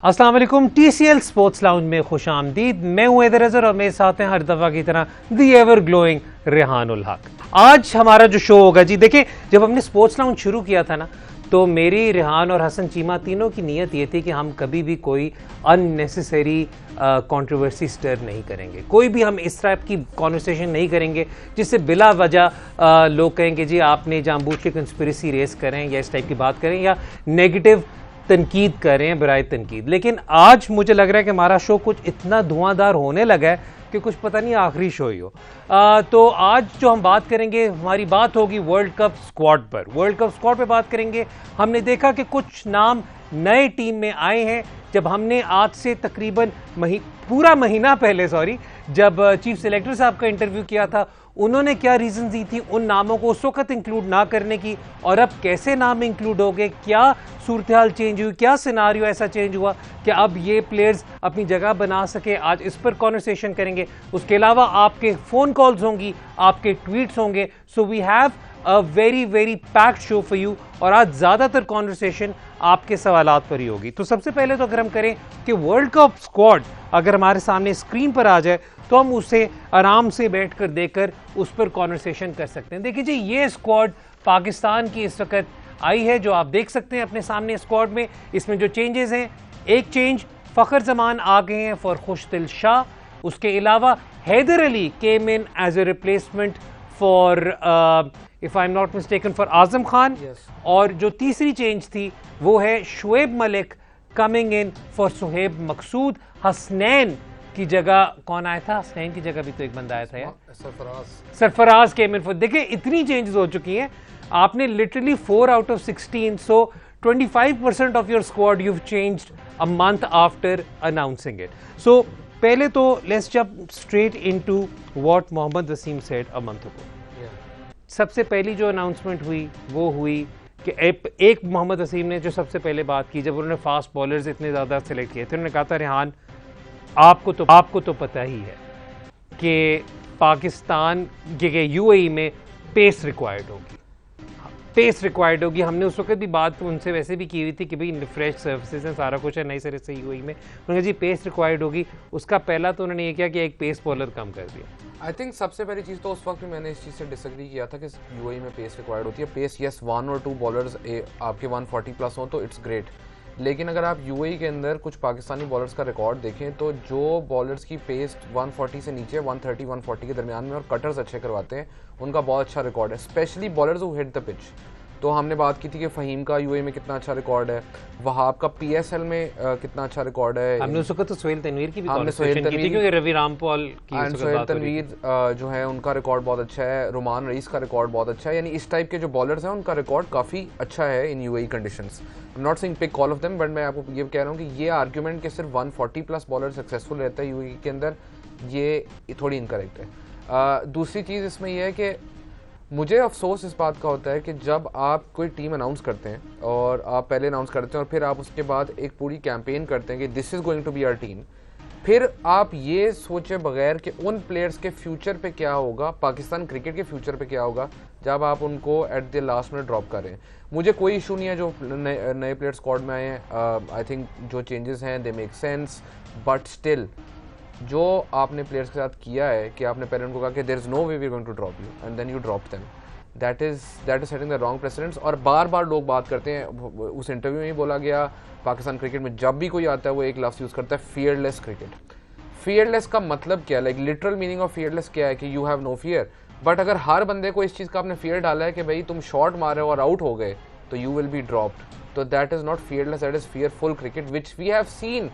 अस्सलाम वालेकुम। TCL sports lounge में खुश आमदीद। मैं हूं हैदर अजहर और मेरे साथ हैं हर दफ़ा की तरह दी एवर ग्लोइंग रेहानुल हक। आज हमारा जो शो होगा जी, देखिए जब हमने स्पोर्ट्स लाउंज शुरू किया था ना, तो मेरी, रेहान और हसन चीमा तीनों की नीयत ये थी कि हम कभी भी कोई अननेसेसरी कंट्रोवर्सी स्टर नहीं करेंगे, कोई भी हम इस टाइप की कॉन्वर्सेशन नहीं करेंगे जिससे बिला वजह लोग कहेंगे जी आपने जानबूझ के कंस्पिरेसी रेस करें या इस टाइप की बात करें या नेगेटिव तनकीद कर रहे हैं बराए तनकीद। लेकिन आज मुझे लग रहा है कि हमारा शो कुछ इतना धुआंधार होने लगा है कि कुछ पता नहीं आखिरी शो ही हो। तो आज जो हम बात करेंगे, हमारी बात होगी वर्ल्ड कप स्क्वाड पर। वर्ल्ड कप स्क्वाड पे बात करेंगे। हमने देखा कि कुछ नाम नए टीम में आए हैं। जब हमने आज से तकरीबन पूरा महीना पहले जब चीफ सेलेक्टर साहब का इंटरव्यू किया था, उन्होंने क्या रीजन दी थी उन नामों को उस वक्त इंक्लूड ना करने की, और अब कैसे नाम इंक्लूड हो गए, क्या सूरत हाल चेंज हुई, क्या सिनारियो ऐसा चेंज हुआ कि अब ये प्लेयर्स अपनी जगह बना सके, आज इस पर कॉन्वर्सेशन करेंगे। उसके अलावा आपके फ़ोन कॉल्स होंगी, आपके ट्वीट्स होंगे। So we have a very very packed show for you, और आज ज़्यादातर कॉन्वर्सेशन आपके सवालात पर ही होगी। तो सबसे पहले तो अगर हम करें कि वर्ल्ड कप स्क्वाड अगर हमारे सामने स्क्रीन पर आ जाए तो हम उसे आराम से बैठकर देखकर उस पर कॉन्वर्सेशन कर सकते हैं। देखिए जी, ये स्क्वाड पाकिस्तान की इस वक्त आई है, जो आप देख सकते हैं अपने सामने स्क्वाड में। इसमें जो चेंजेस हैं, एक चेंज फ़खर जमान आ गए हैं फॉर खुशदिल शाह। उसके अलावा Haider Ali came in as a replacement for if I am not mistaken for Azam Khan. और जो तीसरी चेंज थी वो है Shoaib Malik coming in for Sohaib Maqsood. Hasnain की जगह कौन आया था? हसनैन की जगह भी तो एक बंदा आया था यार, सरफराज केम इन फॉर। देखिए इतनी चेंजेस हो चुकी हैं, आपने literally 4 out of 16, so 25% of your squad you changed a month after announcing it. So पहले तो let's jump straight into what Mohammad Wasim said a month ago. सबसे पहली जो अनाउंसमेंट हुई वो हुई कि एक मोहम्मद वसीम ने जो सबसे पहले बात की, जब उन्होंने फास्ट बॉलर्स इतने ज़्यादा सेलेक्ट किए थे, उन्होंने कहा था रेहान आपको तो पता ही है कि पाकिस्तान के यूएई में पेस रिक्वायर्ड होगी। हमने उस वक्त भी बात उनसे वैसे भी की हुई थी कि भाई फ्रेश सर्विसेज हैं, सारा कुछ है नई सिरे से यूएई में। उन्होंने जी पेस रिक्वायर्ड होगी। उसका पहला तो उन्होंने ये किया कि एक पेस बॉलर कम कर दिया। आई थिंक सबसे पहली चीज़ तो उस वक्त भी मैंने इस चीज़ से डिसएग्री किया था कि यूएई में पेस रिक्वायर्ड होती है। पेस यस 1 और 2 बॉलर्स आपके 140 प्लस हों तो इट्स ग्रेट, लेकिन अगर आप यूएई के अंदर कुछ पाकिस्तानी बॉलर्स का रिकॉर्ड देखें तो जो बॉलर्स की पेस 140 से नीचे 130-140 के दरमियान में और कटर्स अच्छे करवाते हैं, उनका बहुत अच्छा रिकॉर्ड है, specially bowlers who hit the pitch. तो हमने बात की थी कि फ़हीम का यूएई में कितना अच्छा रिकॉर्ड है, वहाब का पीएसएल में कितना अच्छा रिकॉर्ड है। हमने उस वक्त तो सोहेल तनवीर की भी क्योंकि रवि रामपाल की सोहेल तनवीर जो है उनका रिकॉर्ड बहुत अच्छा है, रुमान रईस का रिकॉर्ड बहुत अच्छा है। यानी इस टाइप के जो बॉलर्स हैं उनका रिकॉर्ड काफ़ी अच्छा है in UAE conditions. I am not saying pick all of them, but मैं आपको ये कह रहा हूँ कि ये आर्ग्यूमेंट कि सिर्फ 140 प्लस बॉलर सक्सेसफुल रहता है यूएई के अंदर, ये थोड़ी इनकरेक्ट है। दूसरी चीज़ इसमें यह है कि मुझे अफसोस इस बात का होता है कि जब आप कोई टीम अनाउंस करते हैं और आप पहले अनाउंस करते हैं और फिर आप उसके बाद एक पूरी कैंपेन करते हैं कि this is going to be our team, फिर आप ये सोचे बगैर कि उन प्लेयर्स के फ्यूचर पे क्या होगा, पाकिस्तान क्रिकेट के फ्यूचर पे क्या होगा, जब आप उनको at the last minute drop कर रहे हैं। मुझे कोई इशू नहीं है जो नए प्लेयर स्क्वाड में आए हैं। आई थिंक जो चेंजेस हैं they make sense, but still जो आपने प्लेयर्स के साथ किया है कि आपने पहले उनको कहा कि there is no way we are going to drop you and then you drop them, that is setting the wrong precedents. और बार बार लोग बात करते हैं, उस इंटरव्यू में ही बोला गया, पाकिस्तान क्रिकेट में जब भी कोई आता है वो एक लफ्ज़ यूज़ करता है, फियरलेस क्रिकेट। फियरलेस का मतलब क्या है? Like literal meaning of fearless क्या है कि you have no fear. But अगर हर बंदे को इस चीज़ का आपने फियर डाला है कि भाई तुम शॉट मारे हो और आउट हो गए तो यू विल बी ड्रॉप्ड, तो that is not fearless, that is fearful cricket which we have seen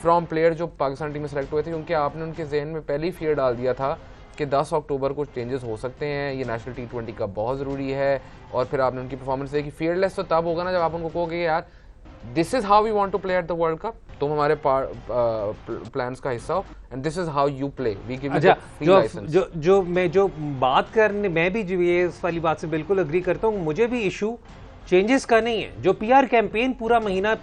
from player जो पाकिस्तान टीम में सेलेक्ट हुए थे, क्योंकि आपने उनके जहन में पहले ही फियर डाल दिया था कि 10 अक्टूबर को चेंजेस हो सकते हैं, ये नेशनल T20 का बहुत ज़रूरी है। और फिर आपने उनकी परफॉर्मेंस देखी। फियरलेस तो तब होगा ना जब आप उनको कहोगे यार this is how we want to play at the World Cup, तुम हमारे प्लान्स का हिस्सा हो and this is how you play, we give you the free license. जो बात करने, मैं भी जो ये इस वाली बात से बिल्कुल अग्री करता हूँ। मुझे भी इशू चेंजेस का नहीं है। जो PR कैंपेन पूरा महीना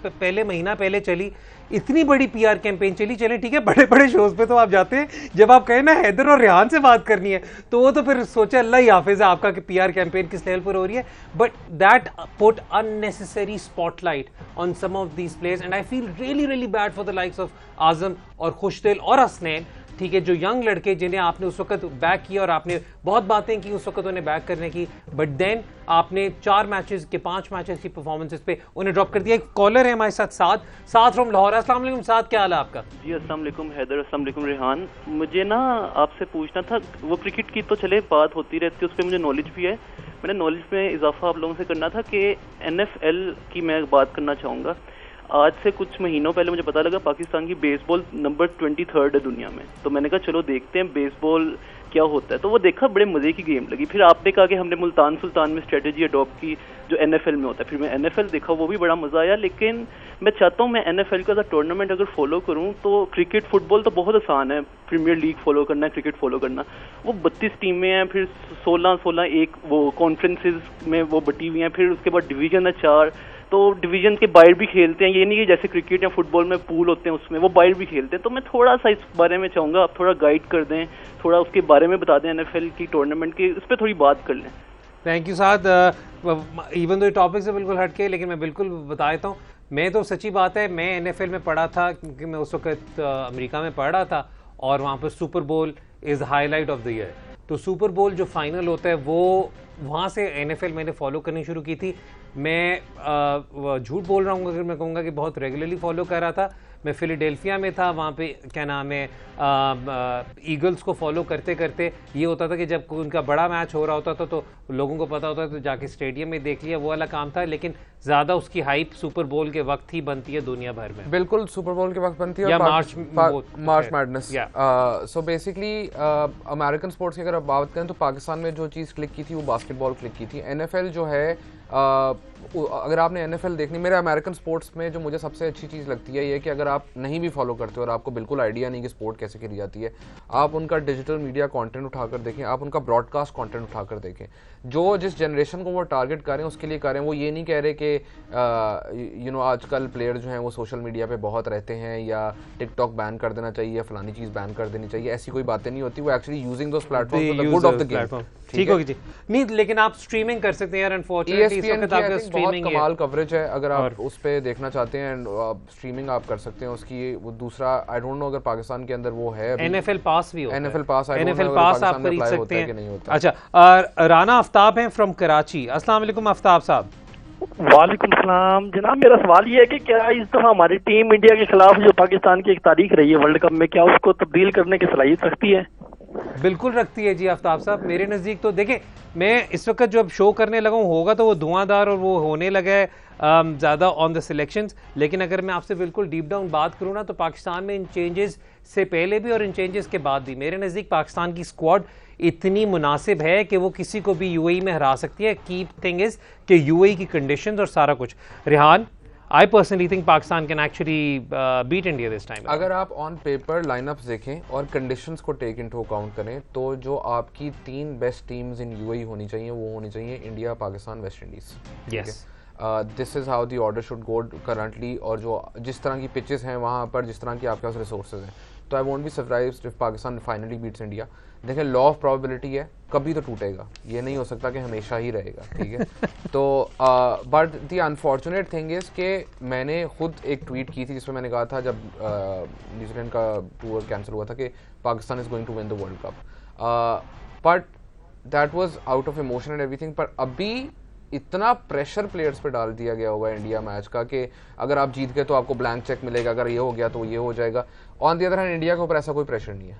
पहले चली, इतनी बड़ी पीआर कैंपेन चली, चले ठीक है बड़े बड़े शोज पे तो आप जाते हैं, जब आप कहें ना हैदर और रेहान से बात करनी है तो वो तो फिर सोचा अल्लाह ही हाफिज है आपका कि पीआर कैंपेन किस लेवल पर हो रही है, but that put unnecessary spotlight on some of these players and I feel really really bad for the likes of Azam और खुशदिल और हसनैन, ठीक है, जो यंग लड़के जिन्हें आपने उस वक्त बैक किया और आपने बहुत बातें की उस वक्त उन्हें बैक करने की, बट देन आपने 4 मैचेस के 5 मैचेस की परफॉर्मेंसेस पे उन्हें ड्रॉप कर दिया। एक कॉलर है हमारे साथ साथ फ्रॉम लाहौर। अस्सलाम वालेकुम साथ, क्या हाल है आपका? जी अस्सलाम वालेकुम हैदर, अस्सलाम वालेकुम रेहान। मुझे ना आपसे पूछना था, वो क्रिकेट की तो चले बात होती रहती है, उस पर मुझे नॉलेज भी है, मैंने नॉलेज में इजाफा आप लोगों से करना था कि NFL की मैं बात करना चाहूँगा। आज से कुछ महीनों पहले मुझे पता लगा पाकिस्तान की बेसबॉल नंबर 23 है दुनिया में, तो मैंने कहा चलो देखते हैं बेसबॉल क्या होता है, तो वो देखा, बड़े मजे की गेम लगी। फिर आपने कहा कि हमने मुल्तान सुल्तान में स्ट्रेटेजी अडॉप्ट की जो NFL में होता है, फिर मैं NFL देखा, वो भी बड़ा मजा आया। लेकिन मैं चाहता हूँ मैं NFL का टूर्नामेंट अगर फॉलो करूँ तो क्रिकेट फुटबॉल तो बहुत आसान है, प्रीमियर लीग फॉलो करना है, क्रिकेट फॉलो करना, वो 32 टीमें हैं, फिर 16 एक वो कॉन्फ्रेंसेज में वो बटी हुई हैं, फिर उसके बाद डिवीजन है 4, तो डिवीजन के बाहर भी खेलते हैं, ये नहीं कि जैसे क्रिकेट या फुटबॉल में पूल होते हैं उसमें वो बाहर भी खेलते हैं। तो मैं थोड़ा सा इस बारे में चाहूँगा आप थोड़ा गाइड कर दें, थोड़ा उसके बारे में बता दें, NFL की टूर्नामेंट की, उस पर थोड़ी बात कर लें। Thank you Saad. Even though topic से बिल्कुल हट के, लेकिन मैं बिल्कुल बता देता हूँ, मैं तो सच्ची बात है मैं NFL में पढ़ा था क्योंकि मैं उस वक्त अमेरिका में पढ़ रहा था और वहाँ पर सुपर बोल is highlight of the year. तो सुपर बोल जो फाइनल होता है वो वहाँ से NFL मैंने फॉलो करनी शुरू की थी। मैं झूठ बोल रहा हूँ अगर मैं कहूँगा कि बहुत रेगुलरली फॉलो कर रहा था। मैं फिलाडेल्फिया में था, वहाँ पे क्या नाम है ईगल्स को फॉलो करते करते ये होता था कि जब उनका बड़ा मैच हो रहा होता था तो लोगों को पता होता था तो जाके स्टेडियम में देख लिया, वो वाला काम था। लेकिन ज़्यादा उसकी हाइप सुपर बोल के वक्त ही बनती है दुनिया भर में। बिल्कुल सुपर बोल के वक्त बनती है, या March madness. So basically American sports की अगर आप बात करें तो पाकिस्तान में जो चीज़ क्लिक की थी वो बास्केटबॉल क्लिक की थी। NFL जो है अगर आपने NFL देखनी, मेरे अमेरिकन स्पोर्ट्स में जो मुझे सबसे अच्छी चीज़ लगती है ये कि अगर आप नहीं भी फॉलो करते हो और आपको बिल्कुल आइडिया नहीं कि स्पोर्ट कैसे खेली जाती है, आप उनका डिजिटल मीडिया कंटेंट उठाकर देखें, आप उनका ब्रॉडकास्ट कंटेंट उठाकर देखें। जो जिस जनरेशन को वो टारगेट करें उसके लिए करें। वो ये नहीं कह रहे कि आजकल प्लेयर जो हैं वो सोशल मीडिया पे बहुत रहते हैं या टिकटॉक बैन कर देना चाहिए या फलानी चीज़ बैन कर देनी चाहिए, ऐसी कोई बातें नहीं होती। वो actually using those platform for the good of the game. ठीक होगी जी। नहीं लेकिन आप स्ट्रीमिंग कर सकते हैं यार, अनफॉर्चुनेटली इस वक्त आपका स्ट्रीमिंग बहुत कमाल कवरेज है, अगर आप उस पे देखना चाहते हैं स्ट्रीमिंग आप कर सकते हैं उसकी। वो दूसरा आई डोंट नो अगर पाकिस्तान के अंदर वो है, NFL पास भी होता है, NFL पास आप खरीद सकते हैं। अच्छा, राना आफ्ताब हैं फ्रॉम कराची। अस्सलाम वालेकुम आफ्ताब साहब। वालेकुम सलाम जनाब, मेरा सवाल ये है कि क्या इस दफा हमारी टीम इंडिया के खिलाफ जो पाकिस्तान की एक तारीख रही है वर्ल्ड कप में, क्या उसको तब्दील करने की सलाहियत रखती है? बिल्कुल रखती है जी आफ्ताब साहब। मेरे नज़दीक तो देखें, मैं इस वक्त जो अब शो करने लगा हूँ होगा तो वो धुआंधार और वो होने लगा है ज़्यादा ऑन द सिलेक्शंस। लेकिन अगर मैं आपसे बिल्कुल डीप डाउन बात करूँ ना तो पाकिस्तान में इन चेंजेस से पहले भी और इन चेंजेस के बाद भी मेरे नज़दीक पाकिस्तान की स्क्वाड इतनी मुनासिब है कि वो किसी को भी UAE में हरा सकती है। की थिंग इज़ कि UAE की कंडीशंस और सारा कुछ। Rehan, I personally think Pakistan can actually beat India this time. अगर आप ऑन पेपर लाइनअप्स देखें और कंडीशंस को टेक इनटू अकाउंट करें तो जो आपकी 3 बेस्ट टीम्स इन UAE होनी चाहिए वो होनी चाहिए India, Pakistan, West Indies. Yes. This is how the order should go currently. और जो जिस तरह की पिचेस हैं वहाँ पर, जिस तरह की आपके पास रिसोर्सेज हैं, तो I won't be surprised if Pakistan finally beats India. देखें, लॉ ऑफ प्रोबेबिलिटी है, कभी तो टूटेगा, ये नहीं हो सकता कि हमेशा ही रहेगा, ठीक है। तो but the unfortunate thing is कि मैंने खुद एक ट्वीट की थी जिसमें मैंने कहा था जब न्यूजीलैंड का टूर कैंसिल हुआ था कि Pakistan is going to win the World Cup, but that was out of emotion and everything. पर अभी इतना प्रेशर प्लेयर्स पे डाल दिया गया हुआ है इंडिया मैच का कि अगर आप जीत गए तो आपको ब्लैंक चेक मिलेगा, अगर ये हो गया तो ये हो जाएगा। On the other hand India के ऊपर ऐसा कोई प्रेशर नहीं है,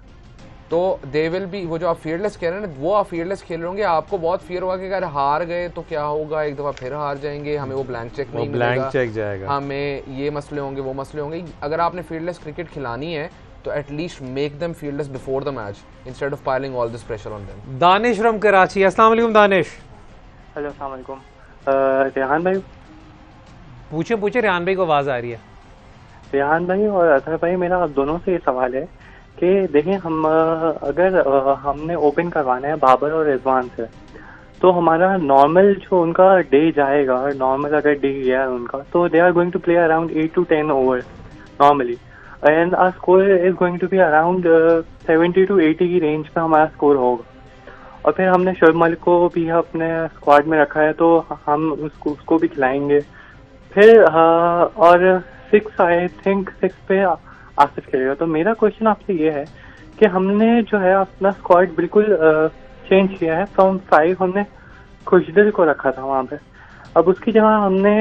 तो दे विल बी, वो जो आप फियरलेस कह रहे हैं ना, वो आप फियरलेस खेल रहे होंगे। आपको बहुत फियर होगा कि अगर हार गए तो क्या होगा, एक दफ़ा फिर हार जाएंगे, हमें वो ब्लैंक चेक नहीं मिलेगा, ब्लैंक चेक जाएगा, हमें ये मसले होंगे वो मसले होंगे। अगर आपने फियरलेस क्रिकेट खिलानी है तो at least make them feel less before the match instead of piling all this pressure on them. Danish from Karachi. अस्सलाम वालेकुम दानिश। हेलो अस्सलाम वालेकुम। रेहान भाई पूछे रेहान भाई को आवाज़ आ रही है। रेहान भाई और अतहर भाई, मेरा आप दोनों से ये सवाल है कि देखें, हम अगर हमने ओपन करवाना है बाबर और रिजवान से, तो हमारा नॉर्मल जो उनका डे जाएगा, नॉर्मल अगर डे गया है उनका, तो they are going to play around 8 to 10 over. normally, and our score is going to be around 70 to 80 की रेंज पे हमारा स्कोर होगा। और फिर हमने शोएब मलिक को भी अपने स्क्वाड में रखा है, तो हम उसको भी खिलाएंगे। फिर और 6 आई थिंक 6 पे आसिफ खेलेगा। तो मेरा क्वेश्चन आपसे ये है कि हमने जो है अपना स्क्वाड बिल्कुल चेंज किया है। फ्रॉम 5 हमने खुशदिल को रखा था वहाँ पे, अब उसकी जगह हमने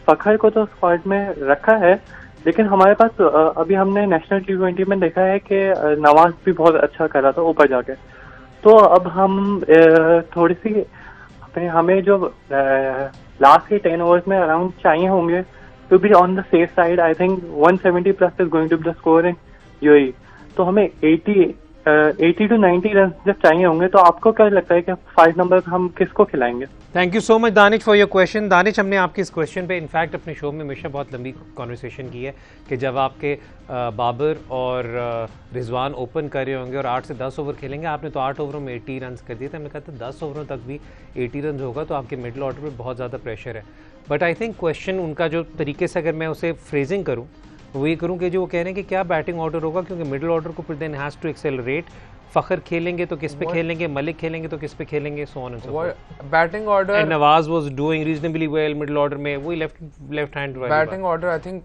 फखर को तो स्क्वाड में रखा है, लेकिन हमारे पास अभी हमने नेशनल T20 में देखा है कि नवाज भी बहुत अच्छा कर रहा था ऊपर जाके। तो अब हम थोड़ी सी हमें जो लास्ट के 10 ओवर्स में अराउंड चाहिए होंगे to be on the safe side. I think 170 plus is going to be the score in UAE. तो हमें 80 to 90 रन जब चाहिए होंगे, तो आपको क्या लगता है कि 5 नंबर हम किसको खिलाएंगे? Thank you so much Danish for your question. Danish, हमने आपके इस क्वेश्चन पे इनफैक्ट अपने शो में हमेशा बहुत लंबी कॉन्वर्सेशन की है कि जब आपके बाबर और रिजवान ओपन कर रहे होंगे और 8 से 10 ओवर खेलेंगे, आपने तो 8 ओवरों में 80 रन कर दिए थे। हमने कहा था 10 ओवरों तक भी 80 रन होगा तो आपके मिडिल ऑर्डर पर बहुत ज़्यादा प्रेशर है। बट आई थिंक क्वेश्चन उनका जो तरीके से अगर मैं उसे फ्रेजिंग करूँ वो ये करूँ कि जो वो कह रहे हैं कि क्या बैटिंग ऑर्डर होगा, क्योंकि मिडिल ऑर्डर को फिर देन हैज़ टू एक्सेलरेट। फखर खेलेंगे तो किस पे खेलेंगे, मलिक खेलेंगे तो किस पे खेलेंगे, so on and so fourth. Batting order and Nawaz was doing reasonably well middle order में, वही लेफ्ट हैंड बैटिंग ऑर्डर। आई थिंक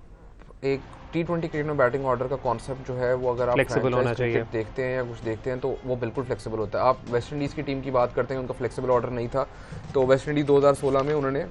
एक T20 क्रिकेट में बैटिंग ऑर्डर का कॉन्सेप्ट जो है वो अगर आप फ्लेक्सिबल होना चाहिए, देखते हैं या कुछ देखते हैं तो वो बिल्कुल फ्लेक्सिबल होता है। आप वेस्ट इंडीज़ की टीम की बात करते हैं, उनका फ्लेक्सिबल ऑर्डर नहीं था। तो वेस्ट इंडीज़ 2016 में उन्होंने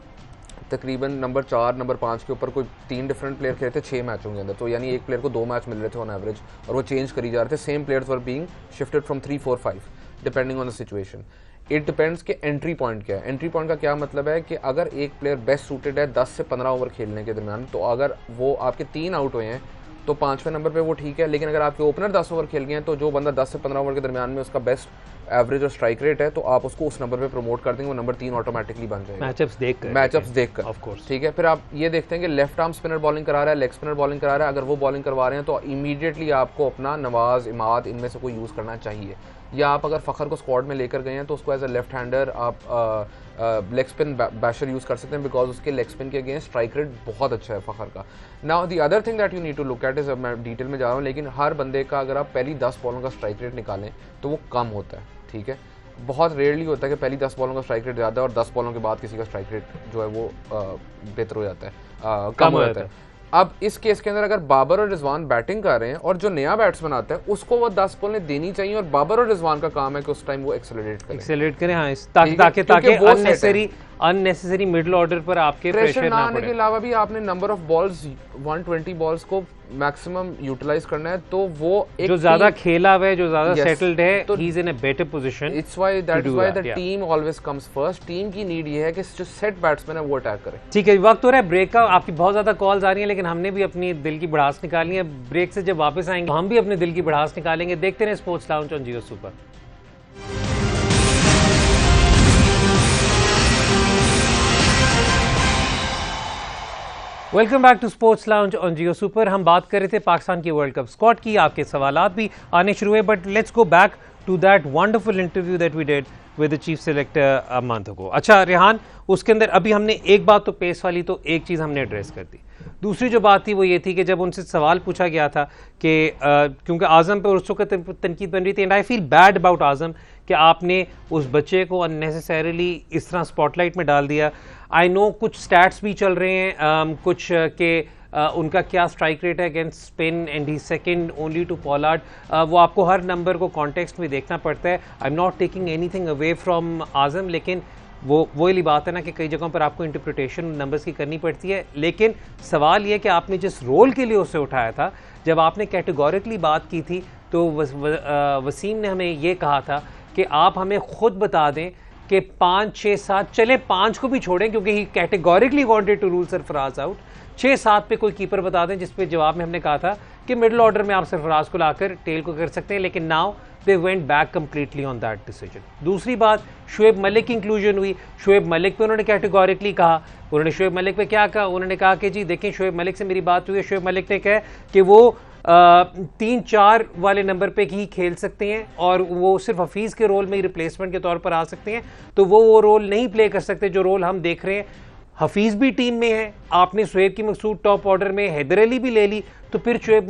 तकरीबन नंबर 4 नंबर 5 के ऊपर कोई 3 डिफरेंट प्लेयर खेले थे 6 मैचों के अंदर। तो यानी एक प्लेयर को 2 मैच मिल रहे थे ऑन एवरेज, और वो चेंज करी जा रहे थे। Same players were being shifted from 3, 4, 5 depending on the situation. It depends कि एंट्री पॉइंट क्या है। एंट्री पॉइंट का क्या मतलब है कि अगर एक प्लेयर बेस्ट सूटेड है 10 से 15 ओवर खेलने के दरमियान, तो अगर वो आपके 3 आउट हुए हैं तो 5वें नंबर पे वो ठीक है। लेकिन अगर आपके ओपनर 10 ओवर खेल गए हैं, तो जो बंदा 10 से 15 ओवर के दरमियान में उसका बेस्ट एवरेज और स्ट्राइक रेट है, तो आप उसको उस नंबर पे प्रमोट कर देंगे, वो नंबर 3 ऑटोमेटिकली बन जाएगा मैचअप्स देखकर। ऑफ कोर्स, ठीक है। फिर आप ये देखते हैं कि लेफ्ट आर्म स्पिनर बॉलिंग करा रहा है, लेग स्पिनर बॉलिंग करा रहा है। अगर वो बॉलिंग करवा रहे हैं तो इमीडिएटली आपको अपना नवाज, इमाद, इनमें से कोई यूज़ करना चाहिए। या आप अगर फ़खर को स्क्वाड में लेकर गए हैं तो उसको एज अ लेफ्ट हैंडर आप लेग स्पिन बैशर यूज़ कर सकते हैं, बिकॉज उसके लेग स्पिन के अगेंस्ट स्ट्राइक रेट बहुत अच्छा है फ़खर का। Now the other thing that you need to look at is, मैं डिटेल में जा रहा हूँ, लेकिन हर बंदे का अगर आप पहली 10 बॉलों का स्ट्राइक रेट निकालें तो वो कम होता है, ठीक है। बहुत रेयरली होता है कि पहली 10 बॉलों का स्ट्राइक रेट ज़्यादा है और 10 बॉलों के बाद किसी का स्ट्राइक रेट जो है वो बेहतर हो जाता है, कम हो जाता है। अब इस केस के अंदर अगर बाबर और रिजवान बैटिंग कर रहे हैं और जो नया बैट्समैन आता है उसको वो 10 बॉलें देनी चाहिए, और बाबर और रिजवान का काम है कि उस टाइम वो एक्सेलरेट करें, हाँ, ताकि अननेसेसरी मिडिल ऑर्डर पर आपके प्रेशर ना आने के अलावा भी आपने नंबर ऑफ बॉल्स 120 बॉल्स को मैक्सिमम यूटिलाइज करना है। तो वो एक जो ज्यादा खेला हुआ है, जो ज्यादा सेटल्ड है, तो he is in a better position. It's why the team always comes first. Team की नीड ये है कि जो सेट बैट्समैन है वो अटैक करे। ठीक है, वक्त हो रहा है ब्रेक का। आपकी बहुत ज्यादा कॉल्स आ रही हैं, लेकिन हमने भी अपनी दिल की भड़ास निकाली है। ब्रेक से जब वापस आएंगे हम भी अपने दिल की भड़ास निकालेंगे। देखते रहे Sports lounge on Jio super. Welcome back to sports lounge on Jio Super. हम बात कर रहे थे पाकिस्तान की वर्ल्ड कप स्क्वाड की। आपके सवालात भी आने शुरू हुए, but let's go back to that wonderful interview that we did with the chief selector a month ago. अच्छा रेहान, उसके अंदर अभी हमने एक बात तो पेस वाली तो एक चीज़ हमने एड्रेस कर दी। दूसरी जो बात थी वो ये थी कि जब उनसे सवाल पूछा गया था कि क्योंकि आज़म पर उस वक्त तनकीद बन रही थी, and I feel bad about Azam कि आपने उस बच्चे को अननेसेसरीली इस तरह स्पॉटलाइट में डाल दिया। आई नो कुछ स्टैट्स भी चल रहे हैं, कुछ के उनका क्या स्ट्राइक रेट है against spin and he second only to Pollard. वो आपको हर नंबर को कॉन्टेक्स्ट में देखना पड़ता है। I am not taking anything away from Azam, लेकिन वो वाली बात है ना कि कई जगहों पर आपको इंटरप्रिटेशन नंबर्स की करनी पड़ती है। लेकिन सवाल ये कि आपने जिस रोल के लिए उसे उठाया था, जब आपने कैटेगोरिकली बात की थी तो वसीम ने हमें ये कहा था कि आप हमें खुद बता दें कि 5, 6, 7 चले 5 को भी छोड़ें क्योंकि he categorically wanted to rule Sarfaraz out. 6, 7 पे कोई कीपर बता दें, जिस पे जवाब में हमने कहा था कि मिडिल ऑर्डर में आप सरफराज को लाकर टेल को कर सकते हैं। लेकिन now they went back completely on that decision. दूसरी बात, शोएब मलिक की इंक्लूजन हुई। शोएब मलिक पे उन्होंने कैटेगोरिकली कहा। उन्होंने शोएब मलिक पे क्या कहा? उन्होंने कहा कि जी देखें, शोएब मलिक से मेरी बात हुई है, शोएब मलिक ने कहा कि वो 3-4 वाले नंबर पे ही खेल सकते हैं और वो सिर्फ हफीज़ के रोल में ही रिप्लेसमेंट के तौर पर आ सकते हैं, तो वो रोल नहीं प्ले कर सकते जो रोल हम देख रहे हैं। हफीज भी टीम में है, आपने शुएब की मकसूद टॉप ऑर्डर में, हैदर अली भी ले ली, तो फिर शुएब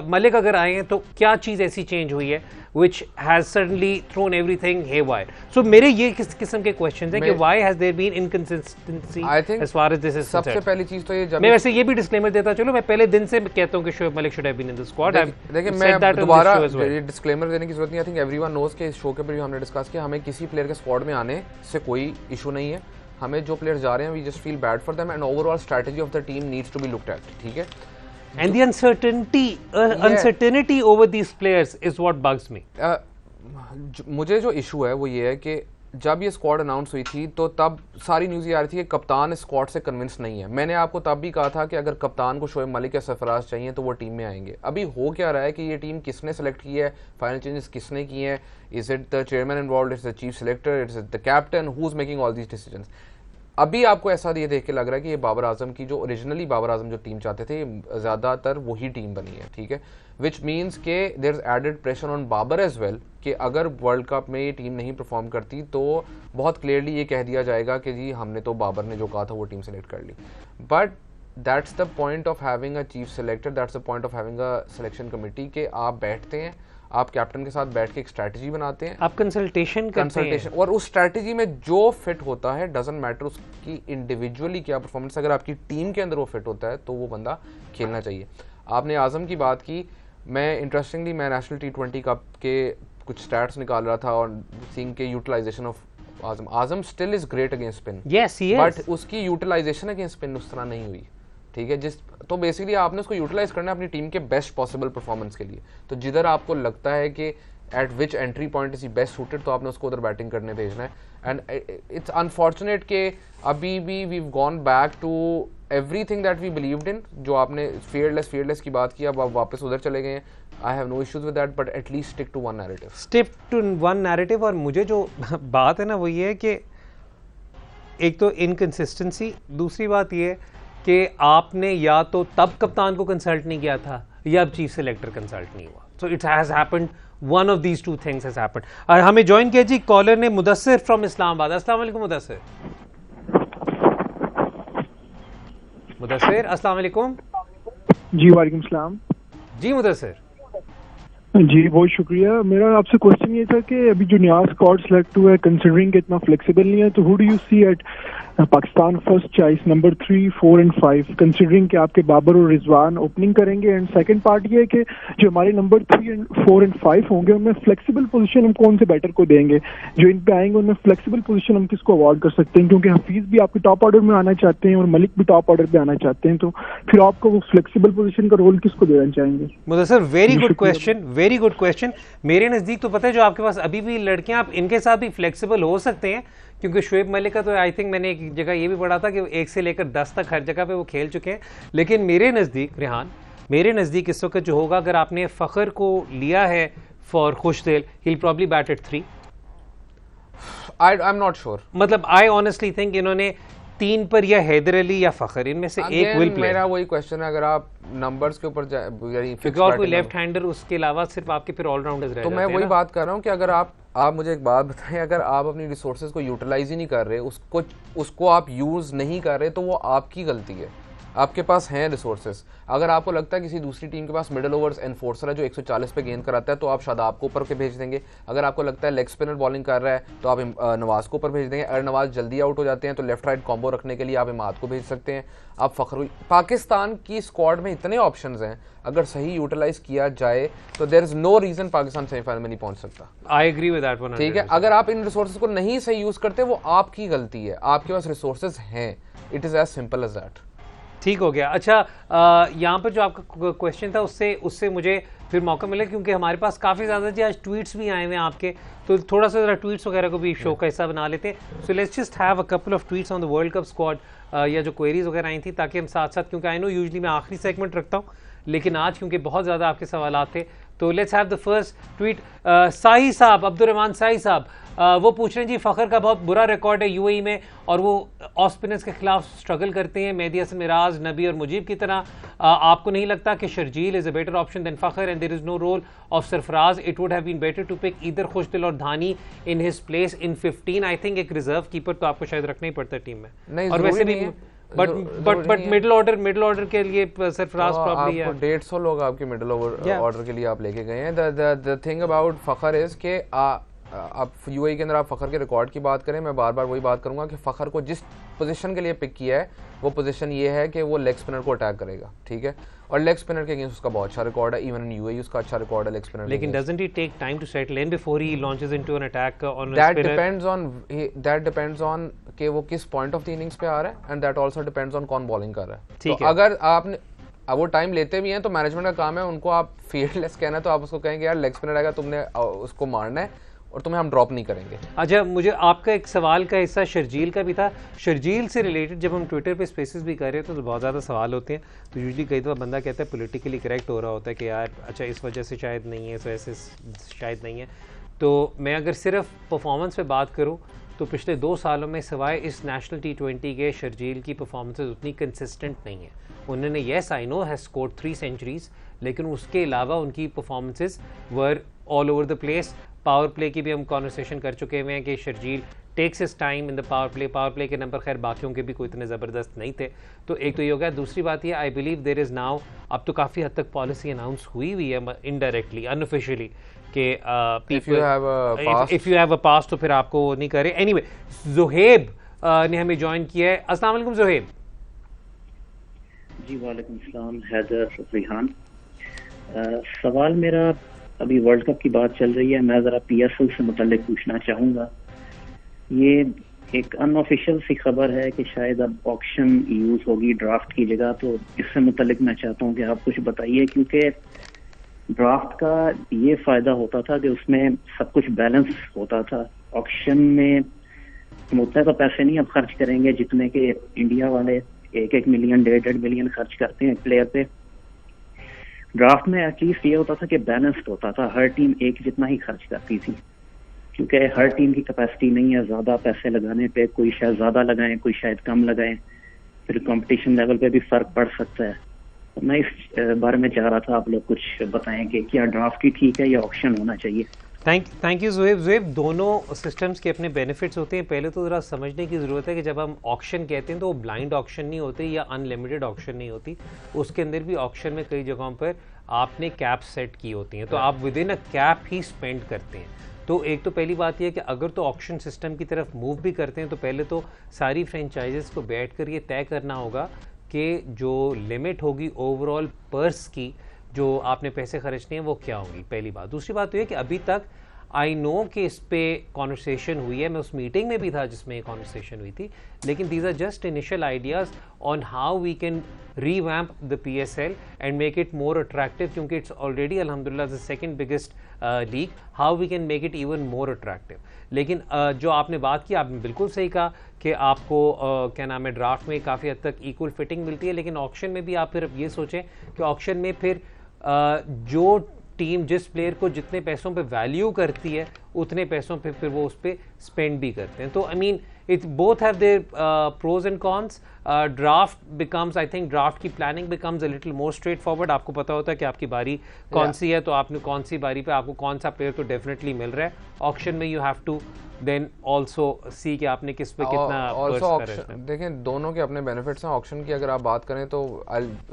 मलिक अगर आए हैं तो क्या चीज़ ऐसी चेंज हुई है which has suddenly thrown everything haywire? So मेरे ये किस किस्म के क्वेश्चन हैं कि why has there been inconsistency as far as this is सबसे concerned? पहली चीज तो ये, जब मैं वैसे ये भी डिस्क्लेमर देता चलो, मैं पहले दिन से कहता हूँ कि Shoaib Malik should have been in the squad. देखिए मैं दोबारा ये डिस्क्लेमर देने की जरूरत नहीं, आई थिंक एवरीवन नोज के इस शो के ऊपर हमने डिस्कस किया, हमें किसी प्लेयर के स्क्वाड में आने से कोई इशू नहीं है, हमें जो प्लेयर्स जा रहे हैं we just feel bad for them and overall strategy of the team needs to be looked at, ठीक है। And the uncertainty over these players is what bugs me. मुझे जो इशू है वो ये है कि जब ये स्क्वाड अनाउंस हुई थी तो तब सारी न्यूज़ ये आ रही थी कि कप्तान इस स्क्वाड से कन्विंस नहीं है। मैंने आपको तब भी कहा था कि अगर कप्तान को शुएब मलिक या सरफराज चाहिए तो वो टीम में आएंगे। अभी हो क्या रहा है कि ये टीम किसने सेलेक्ट की है, फाइनल चेंजेस किसने किए हैं, is it the chairman involve, it's the chief selector, it's the captain, who is making all these decisions. अभी आपको ऐसा ये देख के लग रहा है कि ये बाबर आजम की जो ओरिजिनली बाबर आजम जो टीम चाहते थे ज़्यादातर वही टीम बनी है, ठीक है। विच मीन्स के there is added pressure on Babar as well कि अगर वर्ल्ड कप में ये टीम नहीं परफॉर्म करती तो बहुत क्लियरली ये कह दिया जाएगा कि जी हमने तो बाबर ने जो कहा था वो टीम सेलेक्ट कर ली। But that's the point of having a chief selector, that's the point of having a selection committee के आप बैठते हैं, आप कैप्टन के साथ बैठ के एक स्ट्रैटेजी बनाते हैं, आप कंसल्टेशन करते हैं, और उस स्ट्रैटेजी में जो फिट होता है, डजंट मैटर उसकी इंडिविजुअली क्या परफॉर्मेंस, अगर आपकी टीम के अंदर वो फिट होता है तो वो बंदा खेलना चाहिए। आपने आजम की बात की, मैं इंटरेस्टिंगली मैं नेशनल T20 कप के कुछ स्टैट्स निकाल रहा था और सीइंग के utilization of Azam still is great against spin, yes he is, but उसकी यूटिलाइजेशन अगेंस्ट स्पिन उस तरह नहीं हुई, ठीक है। तो बेसिकली आपने उसको यूटिलाइज करना है अपनी टीम के बेस्ट पॉसिबल परफॉर्मेंस के लिए। तो जिधर आपको लगता है कि eight which entry point is best suited तो आपने उसको उधर बैटिंग करने भेजना है। एंड इट्स अनफॉर्चुनेट कि अभी भी we gone back to everything that we believed in, जो आपने fearless की बात की, अब आप वापस उधर चले गए हैं। I have no issues with that, but at least stick to one narrative, stick to one narrative. और मुझे जो बात है ना वो ये है कि एक तो इनकंसिस्टेंसी, दूसरी बात ये है कि आपने या तो तब कप्तान को कंसल्ट नहीं किया था या अब चीफ सेलेक्टर कंसल्ट नहीं हुआ। So it has happened, one of these two things has happened. और हमें ज्वाइन किया जी कॉलर ने मुदस्सिर फ्रॉम इस्लामाबाद। अस्सलाम वालेकुम मुदस्सिर। मुदस्सिर अस्सलाम वालेकुम। जी वालेकुम सलाम। जी मुदस्सिर जी बहुत शुक्रिया। मेरा आपसे क्वेश्चन ये था कि अभी जो नया स्क्वाड सेलेक्ट हुआ है, कंसिडरिंग कि इतना फ्लेक्सिबल नहीं है, तो who do you see at Pakistan first choice number 3, 4 and 5, considering कि आपके बाबर और रिजवान ओपनिंग करेंगे। एंड सेकंड पार्ट ये है कि जो हमारे नंबर 3, 4 एंड 5 होंगे उनमें फ्लेक्सिबल पोजीशन हम कौन से बैटर को देंगे, जो इन पे आएंगे उनमें फ्लेक्सिबल पोजीशन हम किसको अवॉर्ड कर सकते हैं, क्योंकि हफीज भी आपके टॉप ऑर्डर में आना चाहते हैं और मलिक भी टॉप ऑर्डर पे आना चाहते हैं, तो फिर आपको वो फ्लेक्सिबल पोजीशन का रोल किसको देना चाहेंगे? Mudassir very good question, very good question. मेरे नज़दीक तो पता है जो आपके पास अभी भी लड़कियां, आप इनके साथ भी फ्लेक्सिबल हो सकते हैं, क्योंकि शुएब मलिक का तो आई थिंक मैंने एक जगह ये भी पढ़ा था कि 1 से लेकर 10 तक हर जगह पे वो खेल चुके हैं। लेकिन मेरे नज़दीक रेहान, मेरे नज़दीक इस वक्त जो होगा, अगर आपने फ़खर को लिया है for Khushdil, he will probably bat at 3। I am not sure, मतलब आई ऑनेस्टली थिंक इन्होंने 3 पर या हैदर अली या फ़खर, इनमें से एक विल प्ले। मेरा वही क्वेश्चन है, अगर आप नंबर्स के ऊपर क्योंकि और कोई लेफ्ट हैंडर उसके अलावा सिर्फ आपके फिर ऑलराउंडर्स रह तो जाते मैं हैं वही ना। बात कर रहा हूँ कि अगर आप मुझे एक बात बताएं, अगर आप अपनी रिसोर्सेज को यूटिलाइज ही नहीं कर रहे, उसको आप यूज़ नहीं कर रहे, तो वो आपकी गलती है। आपके पास हैं रिसोर्सेज। अगर आपको लगता है किसी दूसरी टीम के पास मिडल ओवर्स एनफोर्सर है जो 140 पे गेंद कराता है, तो आप शादाब को ऊपर के भेज देंगे। अगर आपको लगता है लेग स्पिनर बॉलिंग कर रहा है तो आप नवाज को ऊपर भेज देंगे। अगर नवाज जल्दी आउट हो जाते हैं तो लेफ्ट राइट कॉम्बो रखने के लिए आप इमाद को भेज सकते हैं। आप फखर, पाकिस्तान की स्क्वाड में इतने ऑप्शंस हैं, अगर सही यूटिलाइज किया जाए तो there is no reason Pakistan semifinal में नहीं पहुंच सकता। I agree with that one. ठीक है, अगर आप इन रिसोर्सेज को नहीं सही यूज करते, वो आपकी गलती है। आपके पास रिसोर्सेज हैं, it is as simple as that. ठीक हो गया। अच्छा, यहाँ पर जो आपका क्वेश्चन था उससे मुझे फिर मौका मिला, क्योंकि हमारे पास काफ़ी ज़्यादा जी आज ट्वीट्स भी आए हुए हैं आपके, तो थोड़ा सा ज़रा ट्वीट्स वगैरह को भी शो का हिस्सा बना लेते हैं। So let's just have a couple of tweets on the World cup squad, या जो क्वेरीज वगैरह आई थी, ताकि हम साथ साथ, क्योंकि आई नो यूजली मैं आखिरी सेगमेंट रखता हूँ, लेकिन आज क्योंकि बहुत ज़्यादा आपके सवाल थे तो let's have the first tweet. Sahi साहब, अब्दुल रहमान साही साहब, वो पूछ रहे हैं जी फ़खर का बहुत बुरा रिकॉर्ड है यूएई में और वो ऑफ स्पिनर्स के खिलाफ स्ट्रगल करते हैं मेहदी हसन मिराज, नबी और मुजीब की तरह। आपको नहीं लगता कि Sharjeel is a better option than Fakhar and there is no role of Sarfaraz? It would have been better to pick either Khushdil और Dhani in his place in 15। I think एक रिजर्व कीपर तो आपको शायद रखना ही पड़ता है टीम में। नहीं, और वैसे भी बट मिडिल ऑर्डर के लिए सरफराज प्रॉब्ली है। 150 लोग आपके मिडिल ऑर्डर के लिए आप लेके गए हैं। The thing about Fakhar is के आप यूएई के अंदर आप फ़खर के रिकॉर्ड की बात करें, मैं बार बार वही बात करूंगा कि फ़खर को जिस पोजीशन के लिए पिक किया है वो पोजीशन ये है कि वो लेग स्पिनर को अटैक करेगा, ठीक है, और लेग स्पिनर के अगेंस्ट उसका बहुत अच्छा रिकॉर्ड है। इवन इन यूएई उसका अच्छा रिकॉर्ड है लेग स्पिनर। लेकिन doesn't he take time to settle in before he launches into an attack on that depends on कि वो किस पॉइंट ऑफ द इनिंग्स पे आ रहा है, and that also depends on कौन बॉलिंग कर रहा है। तो अगर आपने वो टाइम लेते भी हैं तो मैनेजमेंट का काम है उनको आप फील्डलेस कहना है तो आप उसको कहेंगे यार लेग स्पिनर आएगा, तुमने उसको मारना है और तुम्हें हम ड्रॉप नहीं करेंगे। अच्छा, मुझे आपका एक सवाल का हिस्सा शर्जील का भी था। शर्जील से रिलेटेड जब हम ट्विटर पे स्पेसेस भी कर रहे हैं तो बहुत ज़्यादा सवाल होते हैं, तो यूजुअली कई दफ़ा बंदा कहता है पॉलिटिकली करेक्ट हो रहा होता है कि यार अच्छा इस वजह से शायद नहीं है, इस वजह से शायद नहीं है। तो मैं अगर सिर्फ परफॉर्मेंस पे बात करूँ तो पिछले 2 सालों में सिवाय इस नेशनल T20 के शर्जील की परफॉर्मेंसेज उतनी कंसिस्टेंट नहीं है। उन्होंने yes I know has scored 3 centuries, लेकिन उसके अलावा उनकी performances were all over the place. Power play की भी हम कॉन्वर्सेशन कर चुके हुए हैं कि Sharjeel takes his time in the power play के नंबर खैर बाकियों के भी कोई इतने ज़बरदस्त नहीं थे। तो एक तो ये हो गया। दूसरी बात ये, I believe there is now, अब तो काफ़ी हद तक पॉलिसी अनाउंस हुई है इनडायरेक्टली अनऑफिशियली कि if you have a pass तो फिर आपको नहीं करे। एनीवे, ज़ुहैब ने हमें ज्वाइन किया है। अस्सलाम वालेकुम ज़ुहैब। जी वालेकुम सलाम हैदर रिहान। सवाल मेरा, अभी वर्ल्ड कप की बात चल रही है, मैं ज़रा PSL से मुतल्लिक पूछना चाहूँगा। ये एक अनऑफिशियल सी खबर है कि शायद अब ऑक्शन यूज़ होगी ड्राफ्ट की जगह, तो इससे मुतल्लिक मैं चाहता हूँ कि आप कुछ बताइए, क्योंकि ड्राफ्ट का ये फ़ायदा होता था कि उसमें सब कुछ बैलेंस होता था। ऑक्शन में हम उतने तो पैसे नहीं अब खर्च करेंगे जितने के इंडिया वाले 1-1 मिलियन 1.5 मिलियन खर्च करते हैं प्लेयर पे। ड्राफ्ट में एटलीस्ट ये होता था कि बैलेंस्ड होता था, हर टीम एक जितना ही खर्च करती थी, क्योंकि हर टीम की कैपेसिटी नहीं है ज़्यादा पैसे लगाने पे। कोई शायद ज़्यादा लगाएं, कोई शायद कम लगाएं, फिर कंपटीशन लेवल पे भी फ़र्क पड़ सकता है। तो मैं इस बारे में चाह रहा था आप लोग कुछ बताएं कि क्या ड्राफ्ट ही ठीक है या ऑक्शन होना चाहिए। Thank you Zuhaib. दोनों सिस्टम्स के अपने बेनिफिट्स होते हैं। पहले तो ज़रा समझने की ज़रूरत है कि जब हम ऑक्शन कहते हैं तो वो ब्लाइंड ऑक्शन नहीं होते या अनलिमिटेड ऑक्शन नहीं होती। उसके अंदर भी ऑक्शन में कई जगहों पर आपने कैप सेट की होती हैं, तो आप with in a cap he spend करते हैं। तो एक तो पहली बात यह है कि अगर तो ऑक्शन सिस्टम की तरफ मूव भी करते हैं तो पहले तो सारी फ्रेंचाइजेस को बैठ कर ये तय करना होगा कि जो लिमिट होगी ओवरऑल पर्स की, जो आपने पैसे खर्चने हैं वो क्या होंगी, पहली बात। दूसरी बात तो ये कि अभी तक आई नो कि इस पे कॉन्वर्सेशन हुई है, मैं उस मीटिंग में भी था जिसमें कॉन्वर्सेशन हुई थी, लेकिन these are just initial ideas on how we can revamp the PSL and make it more attractive, क्योंकि इट्स ऑलरेडी अल्हम्दुलिल्लाह the second biggest league. How we can make it even more attractive. लेकिन जो आपने बात की, आपने बिल्कुल सही कहा कि आपको क्या नाम है, ड्राफ्ट में काफ़ी हद तक इक्वल फिटिंग मिलती है, लेकिन ऑक्शन में भी आप फिर ये सोचें कि ऑक्शन में फिर जो टीम जिस प्लेयर को जितने पैसों पे वैल्यू करती है उतने पैसों पे फिर वो उस पर स्पेंड भी करते हैं। तो I mean it both have their pros and cons. Draft becomes, I think draft की planning becomes a little more straight forward. आपको पता होता है कि आपकी बारी कौन सी है, तो आपने कौन सी बारी पे आपको कौन सा प्लेयर तो डेफिनेटली मिल रहा है। ऑक्शन में you have to then also see कि आपने किस पे कितना ऑक्शन। देखें, दोनों के अपने बेनिफिट्स हैं। ऑक्शन की अगर आप बात करें तो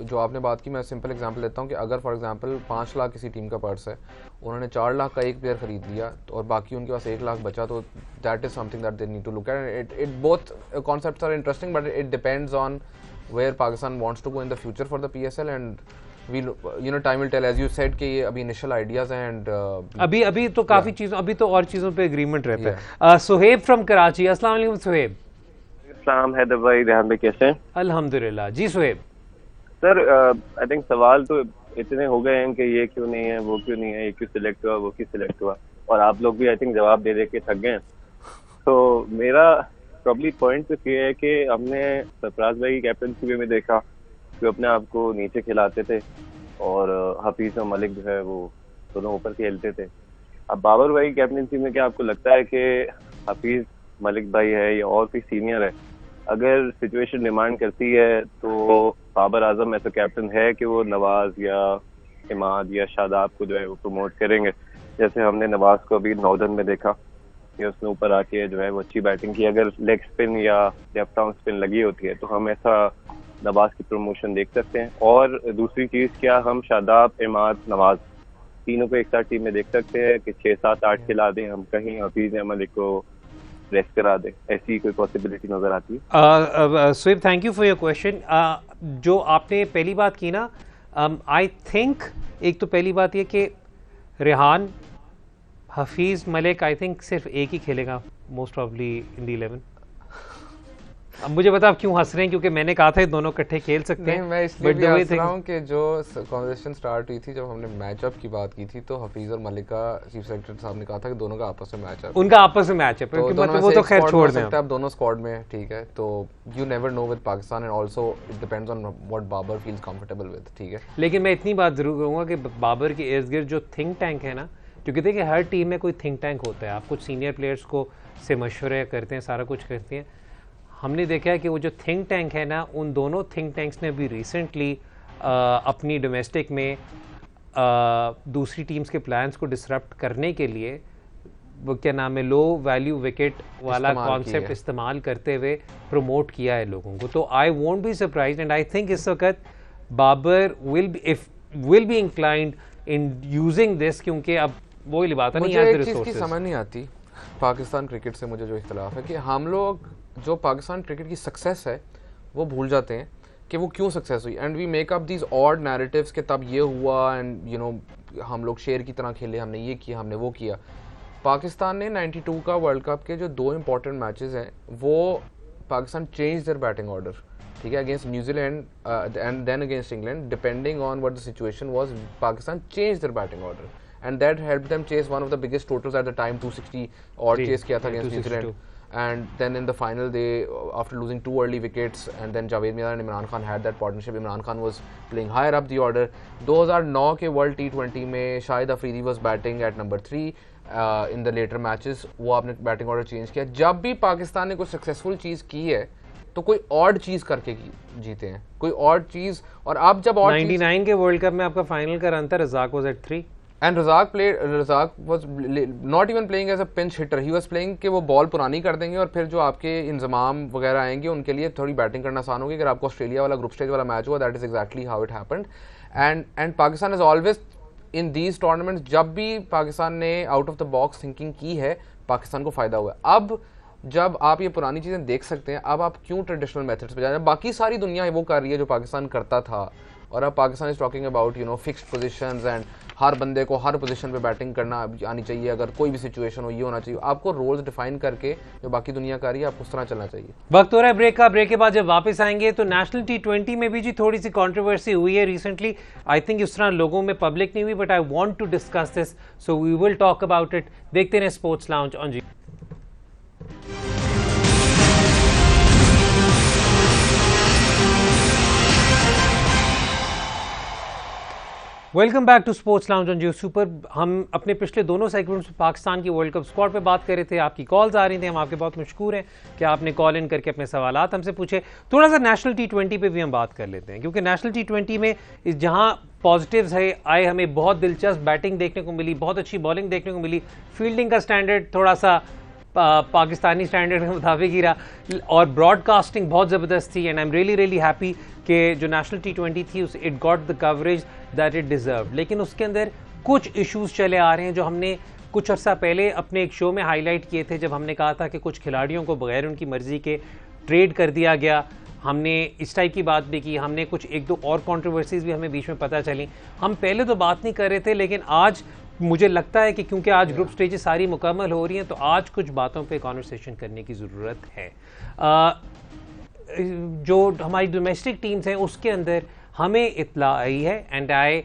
जो आपने बात की, मैं सिंपल एग्जांपल देता हूं कि अगर फॉर एग्जांपल 5 लाख किसी टीम का पर्स है, उन्होंने 4 लाख का एक प्लेयर खरीद लिया और बाकी उनके पास 1 लाख बचा, तो that is something that they need to look at. It both concepts are interesting, but it depends on where Pakistan wants to go in the future for the PSL, and time will tell, as you said कि ये अभी initial ideas हैं and अभी तो काफी चीजों, अभी तो और चीजों पे एग्रीमेंट रहता है। सुहेब फ्रॉम कराची, अस्सलाम वालेकुम सुहेब। अस्सलाम हैदर भाई, रेहान भाई कैसे हैं? अल्हम्दुलिल्लाह जी। सुहेब सर, आई थिंक सवाल तो इतने हो गए हैं कि ये क्यों नहीं है, वो क्यों नहीं है, ये क्यों सिलेक्ट हुआ, वो क्यों सिलेक्ट हुआ, और आप लोग भी आई थिंक जवाब दे के थक गए हैं। तो मेरा प्रॉब्ली पॉइंट तो ये है कि हमने सरफराज भाई की कैप्टनसी में देखा कि अपने आप को नीचे खिलाते थे और हफीज और मलिक जो है वो दोनों ऊपर खेलते थे। अब बाबर भाई कैप्टनसी में क्या आपको लगता है कि हफीज मलिक भाई है या और कोई सीनियर है, अगर सिचुएशन डिमांड करती है तो बाबर आजम ऐसा कैप्टन है कि वो नवाज या इमाद या शादाब को जो है वो प्रमोट करेंगे, जैसे हमने नवाज को अभी नॉर्दर्न में देखा कि उसने ऊपर आके जो है वो अच्छी बैटिंग की। अगर लेग स्पिन या लेफ्ट आर्म स्पिन लगी होती है तो हम ऐसा नवाज की प्रमोशन देख सकते हैं। और दूसरी चीज, क्या हम शादाब, इमाद, नवाज तीनों को एक साथ टीम में देख सकते हैं कि 6, 7, 8 खिला दें हम, कहीं हफीज मलिक को रेस्ट करा दें, ऐसी कोई पॉसिबिलिटी नजर आती है? स्विप, thank you for your question. जो आपने पहली बात की ना, आई थिंक एक तो पहली बात ये कि रेहान, हफीज मलिक आई थिंक सिर्फ एक ही खेलेगा मोस्ट प्रॉब्ली इन द 11। अब मुझे बता आप क्यों हंस रहे हैं, क्योंकि मैंने कहा था दोनों इकट्ठे खेल सकते हैं। मैं इसलिए भी हंस रहा हूं कि जो कन्वर्सेशन स्टार्ट हुई थी, जब हमने मैचअप की बात की थी, तो हफीज और मलिक का चीफ सेक्रेटरी साहब ने कहा था कि दोनों का आपस में मैच है, उनका आपस में मैच है, तो मतलब वो तो खैर छोड़ दें, आप दोनों स्क्वाड में, ठीक है। तो you never know with Pakistan, and also it depends on what Babar feels comfortable with, ठीक है। लेकिन मैं इतनी बात जरूर कहूँगा कि बाबर के इर्द गिर्द जो थिंक टैंक है ना, क्योंकि देखिए हर टीम में कोई थिंक टैंक होता है, आप कुछ सीनियर प्लेयर्स को से मशवरे करते हैं, सारा कुछ करते हैं। हमने देखा है कि वो जो थिंक टैंक है ना, उन दोनों थिंक टैंक्स ने अभी रिसेंटली अपनी डोमेस्टिक में दूसरी टीम्स के प्लान्स को डिसरप्ट करने के लिए वो क्या नाम है, लो वैल्यू विकेट वाला कॉन्सेप्ट इस्तेमाल करते हुए प्रमोट किया है लोगों को। तो I won't be surprised and I think इस वक्त Babar will be inclined in using this, क्योंकि अब वो ही बात है नहीं, मुझे एक चीज़ की समझ नहीं आती पाकिस्तान क्रिकेट से, मुझे जो इख्तिलाफ है कि हम लोग जो पाकिस्तान क्रिकेट की सक्सेस है वो भूल जाते हैं कि वो क्यों सक्सेस हुई, and we make up these odd narratives कि तब ये हुआ, एंड यू नो हम लोग शेर की तरह खेले, हमने ये किया, हमने वो किया। पाकिस्तान ने 92 का वर्ल्ड कप के जो 2 इंपॉर्टेंट मैचेस हैं वो Pakistan change their batting order, ठीक है, against New Zealand and then against England, depending on what the situation was, Pakistan change their batting order and that helped them chase one of the biggest totals at the time, 260 odd chase kiya tha against New Zealand, and then in the final they after losing 2 early wickets, and then Javed Mirdha and Imran Khan had that partnership. Imran Khan was playing higher up the order. 2009 के World T20 में Shahid Afridi was batting at number 3 in the later matches, वो आपने batting order change किया। जब भी पाकिस्तान ने कोई successful चीज़ की है तो कोई ऑड चीज़ करके जीते हैं, कोई ऑड चीज़। और अब जब 99 के वर्ल्ड कप में आपका फाइनल का रन था, Razzaq was at 3 and Razak was not even playing as a pinch hitter, he was playing कि वो बॉल पुरानी कर देंगे और फिर जो आपके इंजमाम वगैरह आएंगे उनके लिए थोड़ी बैटिंग करना आसान होगी। अगर आपको ऑस्ट्रेलिया वाला ग्रुप स्टेज वाला मैच हुआ, that is exactly how it happened, and Pakistan is always in these tournaments, जब भी पाकिस्तान ने out of the box thinking की है पाकिस्तान को फायदा हुआ है। अब जब आप ये पुरानी चीज़ें देख सकते हैं, अब आप क्यों ट्रेडिशनल मेथड्स पे जा रहे हैं? बाकी सारी दुनिया वो कर रही है जो पाकिस्तान करता था, और अब Pakistan is talking about you know fixed positions, and हर बंदे को हर पोजीशन पे बैटिंग करना आनी चाहिए, अगर कोई भी सिचुएशन हो ये होना चाहिए। आपको रोल्स डिफाइन करके जो बाकी दुनिया कर रही है आपको उस तरह चलना चाहिए। वक्त हो रहा है ब्रेक का। ब्रेक के बाद जब वापस आएंगे तो नेशनल T20 में भी जी थोड़ी सी कंट्रोवर्सी हुई है रिसेंटली। आई थिंक इस तरह लोगों में पब्लिक नहीं हुई, but I want to discuss this, so we will talk about it. देखते हैं Sports lounge on Geo. Welcome back to sports lounge on Jio Super. हम अपने पिछले दोनों सेगमेंट्स में पाकिस्तान की वर्ल्ड कप स्क्वाड पे बात कर रहे थे, आपकी कॉल्स आ रही थी, हम आपके बहुत मशकूर हैं कि आपने कॉल इन करके अपने सवालात हमसे पूछे। थोड़ा सा नेशनल T20 पे भी हम बात कर लेते हैं, क्योंकि नेशनल T20 में जहां पॉजिटिव्स है आए, हमें बहुत दिलचस्प बैटिंग देखने को मिली, बहुत अच्छी बॉलिंग देखने को मिली, फील्डिंग का स्टैंडर्ड थोड़ा सा पाकिस्तानी स्टैंडर्ड के मुताबिक ही रहा, और ब्रॉडकास्टिंग बहुत ज़बरदस्त थी, and I am really happy कि जो नेशनल T20 थी उस it got the coverage that it deserve. लेकिन उसके अंदर कुछ इश्यूज चले आ रहे हैं जो हमने कुछ अर्सा पहले अपने एक शो में हाईलाइट किए थे, जब हमने कहा था कि कुछ खिलाड़ियों को बगैर उनकी मर्जी के ट्रेड कर दिया गया। हमने इस टाइप की बात भी की, हमने कुछ एक दो और कंट्रोवर्सीज भी हमें बीच में पता चली। हम पहले तो बात नहीं कर रहे थे, लेकिन आज मुझे लगता है कि क्योंकि आज ग्रुप स्टेजेस सारी मुकम्मल हो रही हैं, तो आज कुछ बातों पे कॉन्वर्सेशन करने की ज़रूरत है। जो हमारी डोमेस्टिक टीम्स हैं उसके अंदर हमें इत्ला आई है, and I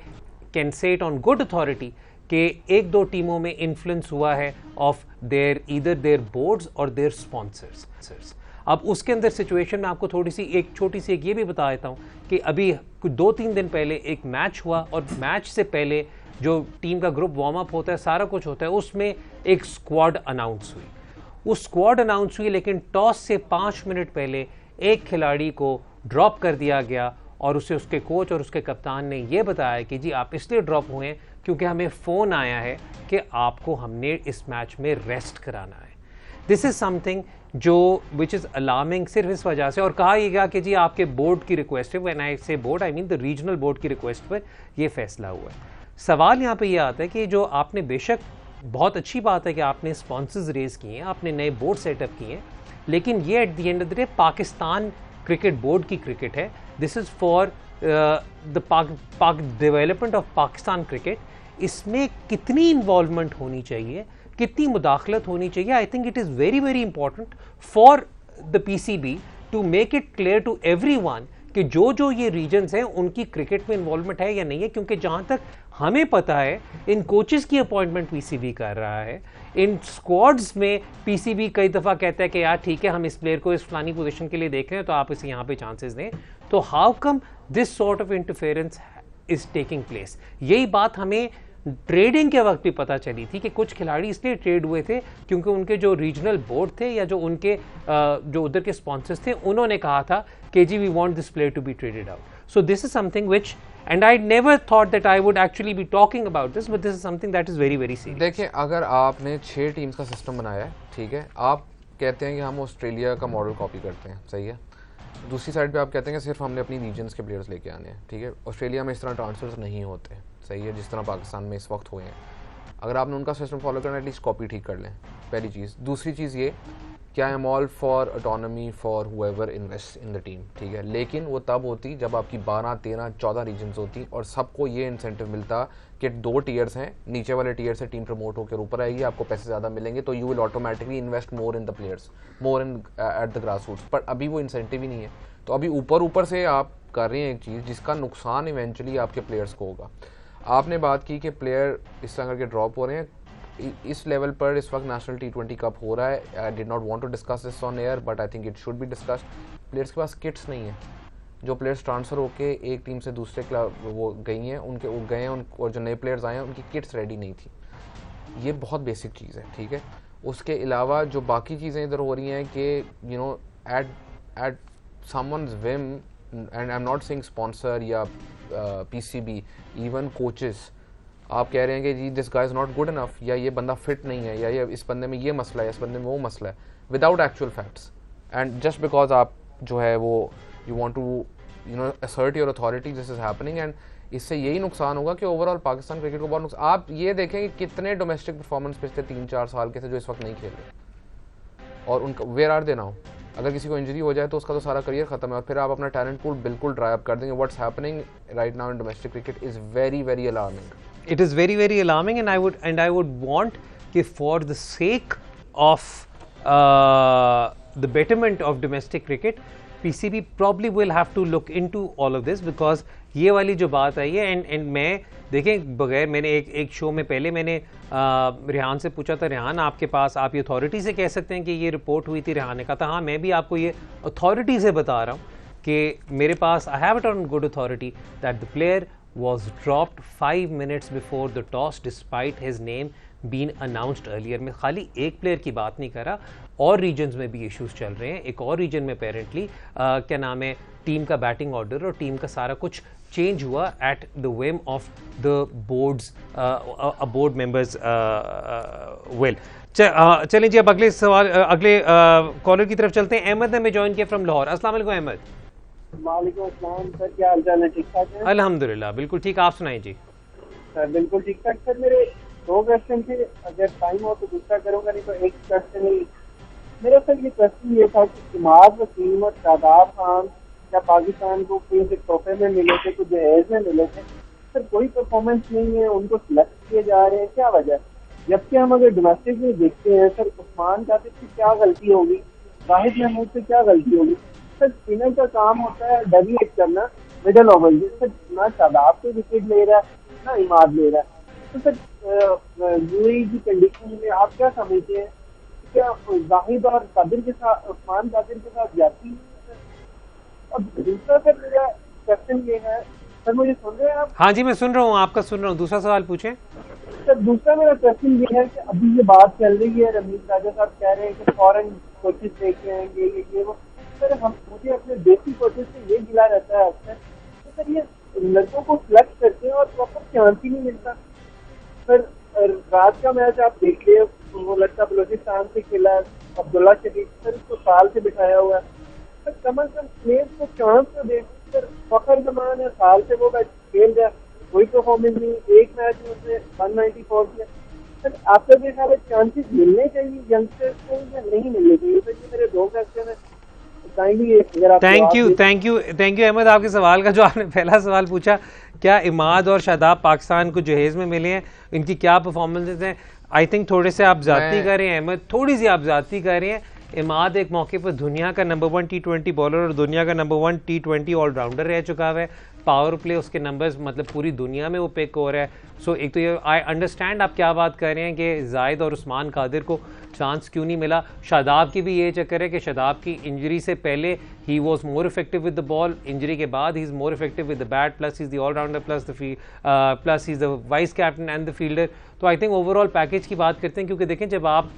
can say it on good authority, कि एक दो टीमों में इन्फ्लुएंस हुआ है of their either their boards और देयर स्पॉन्सर्स। अब उसके अंदर सिचुएशन में आपको थोड़ी सी एक छोटी सी एक ये भी बता देता हूँ कि अभी 2-3 दिन पहले एक मैच हुआ, और मैच से पहले जो टीम का ग्रुप वार्म अप होता है, सारा कुछ होता है, उसमें एक स्क्वाड अनाउंस हुई। उस स्क्वाड अनाउंस हुई, लेकिन टॉस से 5 मिनट पहले एक खिलाड़ी को ड्रॉप कर दिया गया और उसे उसके कोच और उसके कप्तान ने यह बताया कि जी आप इसलिए ड्रॉप हुए हैं क्योंकि हमें फ़ोन आया है कि आपको हमने इस मैच में रेस्ट कराना है। दिस इज़ समथिंग जो विच इज़ अलार्मिंग सिर्फ इस वजह से, और कहा यह गया कि जी आपके बोर्ड की रिक्वेस्ट है, व्हेन आई से board I mean the regional board की रिक्वेस्ट पर यह फैसला हुआ है। सवाल यहाँ पे ये आता है कि जो आपने, बेशक बहुत अच्छी बात है कि आपने स्पॉन्सर्स रेज किए हैं, आपने नए बोर्ड सेटअप किए हैं, लेकिन ये at the end of the day Pakistan cricket board की क्रिकेट है। This is for the Pak development of Pakistan cricket. इसमें कितनी इन्वॉल्वमेंट होनी चाहिए, कितनी मुदाखलत होनी चाहिए, I think it is very very important for the PCB to make it clear to everyone कि जो ये रीजन्स हैं उनकी क्रिकेट में इन्वॉल्वमेंट है या नहीं है। क्योंकि जहाँ तक हमें पता है इन कोचेस की अपॉइंटमेंट PCB कर रहा है, इन स्क्वाड्स में PCB कई दफ़ा कहता है कि यार ठीक है हम इस प्लेयर को इस फलानी पोजीशन के लिए देख रहे हैं तो आप इसे यहाँ पे चांसेस दें। तो how come this sort of interference is taking place? यही बात हमें ट्रेडिंग के वक्त भी पता चली थी कि कुछ खिलाड़ी इसलिए ट्रेड हुए थे क्योंकि उनके जो रीजनल बोर्ड थे या जो उनके जो उधर के स्पॉन्सर्स थे उन्होंने कहा था कि जी we want this player to be traded out. So this is something which and I never thought that I would actually be talking about this, but this is something that is very very serious. देखिए, अगर आपने 6 teams का system बनाया है, ठीक है, आप कहते हैं कि हम ऑस्ट्रेलिया का मॉडल कॉपी करते हैं, सही है। दूसरी साइड पे आप कहते हैं कि सिर्फ हमने अपनी रीजन्स के प्लेयर्स लेके आने हैं, ठीक है। ऑस्ट्रेलिया में इस तरह ट्रांसफर्स नहीं होते, सही है, जिस तरह पाकिस्तान में इस वक्त हुए हैं। अगर आपने उनका सिस्टम फॉलो करना है, एटलीस्ट कॉपी ठीक कर लें, पहली चीज़। दूसरी चीज़ ये कि I am all for autonomy for whoever invest in the team, ठीक है, लेकिन वो तब होती जब आपकी 12, 13, 14 रीजन्स होती और सबको ये इंसेंटिव मिलता कि 2 टीयर्स हैं, नीचे वाले टीयर से टीम प्रमोट होकर ऊपर आएगी, आपको पैसे ज़्यादा मिलेंगे, तो you will automatically invest more in the players, more in at the grass roots. पर अभी वो इंसेंटिव ही नहीं है, तो अभी ऊपर से आप कर रहे हैं एक चीज़ जिसका नुकसान इवेंचुअली आपके प्लेयर्स को होगा। आपने बात की कि प्लेयर इस तरह करके ड्रॉप हो रहे हैं, इस लेवल पर इस वक्त नेशनल T20 कप हो रहा है। I did not want to discuss this on air, but I think it should be discussed. Players के पास किट्स नहीं है, जो प्लेयर्स ट्रांसफ़र होके एक टीम से दूसरे क्लब वो गई हैं, उनके वो गए हैं, और जो नए प्लेयर्स आए हैं उनकी किट्स रेडी नहीं थी। ये बहुत बेसिक चीज़ है, ठीक है। उसके अलावा जो बाकी चीज़ें इधर हो रही हैं कि you know at someone's whim, and I am not saying sponsor या PCB, इवन कोचेस, आप कह रहे हैं कि जी this guy is not good enough, या ये बंदा फिट नहीं है, या ये इस बंदे में ये मसला है, इस बंदे में वो मसला है, without actual facts, and just because आप जो है वो you want to assert your authority, this is happening. And इससे यही नुकसान होगा कि ओवरऑल पाकिस्तान क्रिकेट को बहुत नुकसान। आप ये देखें कि कितने डोमेस्टिक परफॉर्मेंस पिछले 3-4 साल के थे जो इस वक्त नहीं खेल रहे, और उनका वेयर आर दे नाउ। अगर किसी को इंजरी हो जाए तो उसका तो सारा करियर खत्म है, और फिर आप अपना टैलेंट पूल बिल्कुल ड्राई अप कर देंगे। What's happening right now in domestic cricket is very very alarming. It is very very alarming, and I would want that for the sake of the betterment of domestic cricket, PCB probably will have to look into all of this, because ये वाली जो बात आई है, and मैं देखें बगैर मैंने एक शो में पहले मैंने रेहान से पूछा था, रेहान आपके पास, आप ये अथॉरिटी से कह सकते हैं कि ये रिपोर्ट हुई थी, रेहान ने कहा था हाँ मैं भी आपको ये अथॉरिटी से बता रहा हूँ कि मेरे पास I have it on good authority that the player was dropped 5 minutes before the toss despite his name being announced earlier। मैं खाली एक प्लेयर की बात नहीं कर रहा, और रीजन्स में भी इश्यूज चल रहे हैं। एक और रीजन में अपेरेंटली क्या नाम है, टीम का बैटिंग ऑर्डर और टीम का सारा कुछ चेंज हुआ at the whim of the boards, board members will. चलें जी, अब अगले सवाल, अगले कॉलर की तरफ चलते हैं। अहमद ने हमें ज्वाइन किया फ्रॉम लाहौर। अस्सलाम वालेकुम अहमद। वालेकुम अस्सलाम सर, क्या हाल चाल है? ठीक ठाक है? अल्हम्दुलिल्लाह बिल्कुल ठीक, आप सुनाइए जी। सर बिल्कुल ठीक ठाक। सर मेरे 2 क्वेश्चन थे, अगर टाइम हो तो दूसरा करूंगा, नहीं तो एक क्वेश्चन ही मेरा। सर ये क्वेश्चन ये था कि इमाद वसीम और शादाब खान क्या पाकिस्तान को कोई तोहफे में मिले थे, कुछ जहेज में मिले थे? सर कोई परफॉर्मेंस नहीं है, उनको सिलेक्ट किए जा रहे हैं, क्या वजह? जबकि हम अगर डोमेस्टिक में देखते हैं सर, उस्मान कातिब की क्या गलती होगी, वाहिद महमूद से क्या गलती होगी? सर स्पिनर का काम होता है डेविएट करना मिडल ओवर, सर ना शादाब को विकेट ले रहा है ना इमाद ले रहा है। तो सर यूएई की कंडीशन में आप क्या समझते हैं, क्या वाहिद और कादिर के साथ, उस्मान कादिर के साथ जाती है? और दूसरा सर मेरा क्वेश्चन ये है सर मुझे सुन रहे हैं आप? हाँ जी मैं सुन रहा हूँ, आपका सुन रहा हूँ। दूसरा सवाल पूछें। सर दूसरा मेरा क्वेश्चन ये है कि अभी ये बात चल रही है, रमीज राजा साहब कह रहे हैं कि फॉरेन कोचेस लेके आएंगे ये वो। सर मुझे अपने देसी कोचेस से ये गिला रहता है अक्सर, तो सर ये लड़कों को सिलेक्ट करते हैं और प्रॉपर चांस ही नहीं मिलता। सर रात का मैच आप देखिए, वो लड़का बलोचिस्तान से खेला, अब्दुल्ला शरीफ, सर उसको साल से बिठाया हुआ है। सर कम अज कम प्लेयर्स को चांस तो दे। सर फखर जमान है, साल से वो मैच खेल रहा है, कोई परफॉर्मेंस नहीं, एक मैच में उसने 194 किया। सर आपका जो ख्याल है चांसेस मिलने चाहिए यंगस्टर्स को या नहीं मिलने चाहिए? सर ये मेरे दो क्वेश्चन है, थैंक यू अहमद। आपके सवाल का जो आपने पहला सवाल पूछा, क्या इमाद और शादाब पाकिस्तान को जहेज में मिले हैं, इनकी क्या परफॉर्मेंसेज हैं, आई थिंक थोड़े से आप जाती कर रहे हैं अहमद, थोड़ी सी आप जाती कर रहे हैं। इमाद एक मौके पर दुनिया का नंबर 1 T20 बॉलर और दुनिया का नंबर 1 T20 ऑलराउंडर रह चुका है। पावर प्ले उसके नंबर्स मतलब पूरी दुनिया में वो पिक हो रहा है। सो एक तो ये आई अंडरस्टैंड आप क्या बात कर रहे हैं कि जायद और उस्मान कादिर को चांस क्यों नहीं मिला। शादाब की भी ये चक्कर है कि शादाब की इंजरी से पहले he was more effective with the ball, injury के बाद he is more effective with the bat, plus is the allrounder, plus is the vice captain and the fielder. तो आई थिंक ओवरऑल पैकेज की बात करते हैं, क्योंकि देखें जब आप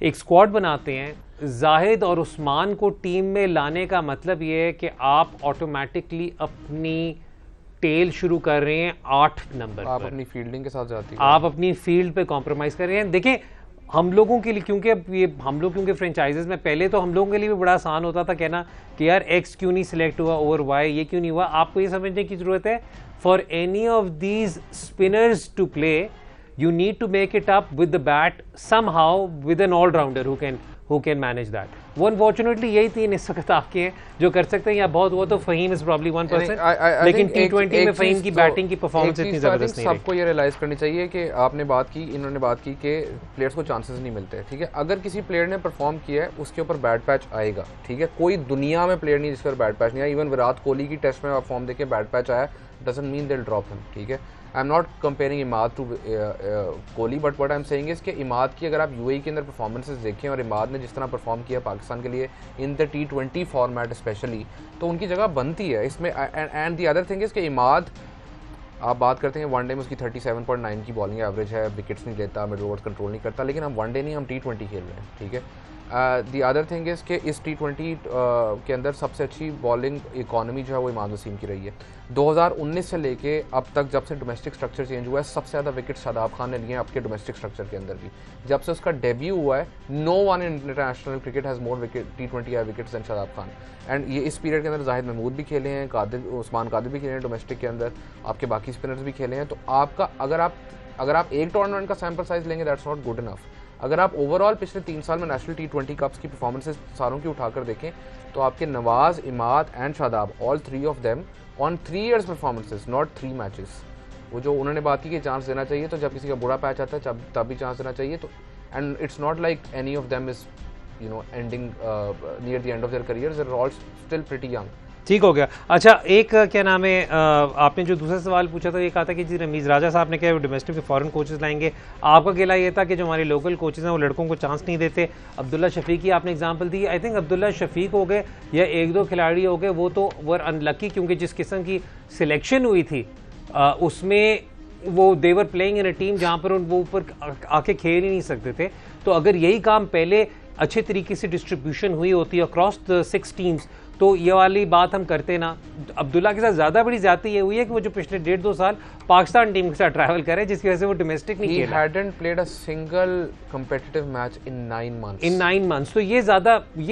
एक स्क्वाड बनाते हैं, जाहिद और उस्मान को टीम में लाने का मतलब ये है कि आप ऑटोमेटिकली अपनी टेल शुरू कर रहे हैं 8 नंबर आप पर। अपनी फील्डिंग के साथ जाती है, आप अपनी फील्ड पे कॉम्प्रोमाइज़ कर रहे हैं। देखें हम लोगों के लिए, क्योंकि अब ये हम लोग क्योंकि फ्रेंचाइजेस में पहले तो हम लोगों के लिए भी बड़ा आसान होता था कहना कि यार एक्स क्यों नहीं सिलेक्ट हुआ ओवर वाई, ये क्यों नहीं हुआ। आपको ये समझने की ज़रूरत है for any of these spinners to play you need to make it up with the bat somehow with an all-rounder who can manage that. वो unfortunately यही 3 इस वक्त आपके हैं जो कर सकते हैं, या बहुत वो तो फ़हीम इज़ probably 1%, लेकिन T20 में फ़हीम की बैटिंग की परफॉर्मेंस इतनी ज़बरदस्त नहीं रही। सबको ये रियलाइज़ करनी चाहिए कि आपने बात की, इन्होंने बात की कि प्लेयर्स को चांसेस नहीं मिलते, ठीक है। अगर किसी प्लेयर ने परफॉर्म किया है उसके ऊपर बैड पैच आएगा, ठीक है। कोई दुनिया में प्लेयर नहीं जिसके ऊपर बैड पैच नहीं आया। इवन विराट कोहली की टेस्ट में आप फॉर्म देखे बैड पैच आया, doesn't mean they will drop him, ठीक है। I am not comparing Imad to Kohli, but what I am saying is कि इमाद की अगर आप यूएई के अंदर परफॉर्मेंसेस देखें और इमाद ने जिस तरह परफॉर्म किया पाकिस्तान के लिए in the T20 format specially, तो उनकी जगह बनती है इसमें। And the other thing is कि इमाद, आप बात करते हैं वनडे में उसकी 37.9 की बॉलिंग एवरेज है, विकेट्स नहीं लेता, मिडल ओवर्स कंट्रोल नहीं करता, लेकिन हम वनडे नहीं, हम T20 खेल रहे हैं, ठीक है। दी अदर थिंग इज़ कि इस T20 के अंदर सबसे अच्छी बॉलिंग इकॉनमी जो है वो इमाद वसीम की रही है। 2019 से लेके अब तक जब से डोमेस्टिक स्ट्रक्चर चेंज हुआ है, सबसे ज़्यादा विकेट शादाब खान ने लिए हैं आपके डोमेस्टिक स्ट्रक्चर के अंदर भी। जब से उसका डेब्यू हुआ है, no one in international cricket has more T20 wickets than Shadab Khan. And ये इस पीरियड के अंदर जाहिद महमूद भी खेले हैं, उस्मान कादिर भी खेले हैं डोमेस्टिक के अंदर, आपके बाकी स्पिनर्स भी खेले हैं। तो आपका अगर आप एक टूर्नामेंट का सैम्पल साइज लेंगे दैट्स नॉट गुड इनफ। अगर आप ओवरऑल पिछले 3 साल में नेशनल T20 कप्स की परफॉर्मेंसेस सारों की उठाकर देखें तो आपके Nawaz, Imad and Shadab, all 3 of them on 3 years performances, not 3 matches. वो जो उन्होंने बात की कि चांस देना चाहिए, तो जब किसी का बुरा पैच आता है तब भी चांस देना चाहिए। तो and it's not like any of them is ending near the end of their careers, they are all still pretty young. ठीक हो गया। अच्छा एक क्या नाम है, आपने जो दूसरा सवाल पूछा था ये कहा था कि जी रमीज़ राजा साहब ने कहा डोमेस्टिक फॉरेन कोचेस लाएंगे। आपका गिला ये था कि जो हमारे लोकल कोचेस हैं वो लड़कों को चांस नहीं देते। अब्दुल्ला शफीक की आपने एग्जांपल दी, आई थिंक अब्दुल्ला शफीक हो गए या 1-2 खिलाड़ी हो गए, वो तो वर अनलकी, क्योंकि जिस किस्म की सिलेक्शन हुई थी उसमें वो देवर प्लेइंग इन अ टीम जहाँ पर वो ऊपर आके खेल ही नहीं सकते थे। तो अगर यही काम पहले अच्छे तरीके से डिस्ट्रीब्यूशन हुई होती है अक्रॉस द 6 टीम्स, तो ये वाली बात हम करते ना। अब्दुल्ला के साथ ज़्यादा बड़ी ज्यादती ये हुई है कि वो जो पिछले 1.5-2 साल पाकिस्तान टीम के साथ ट्रैवल करे, जिसकी वजह से वो डोमेस्टिक नहीं खेला। He hadn't played a single competitive match in 9 months. In 9 months। तो ये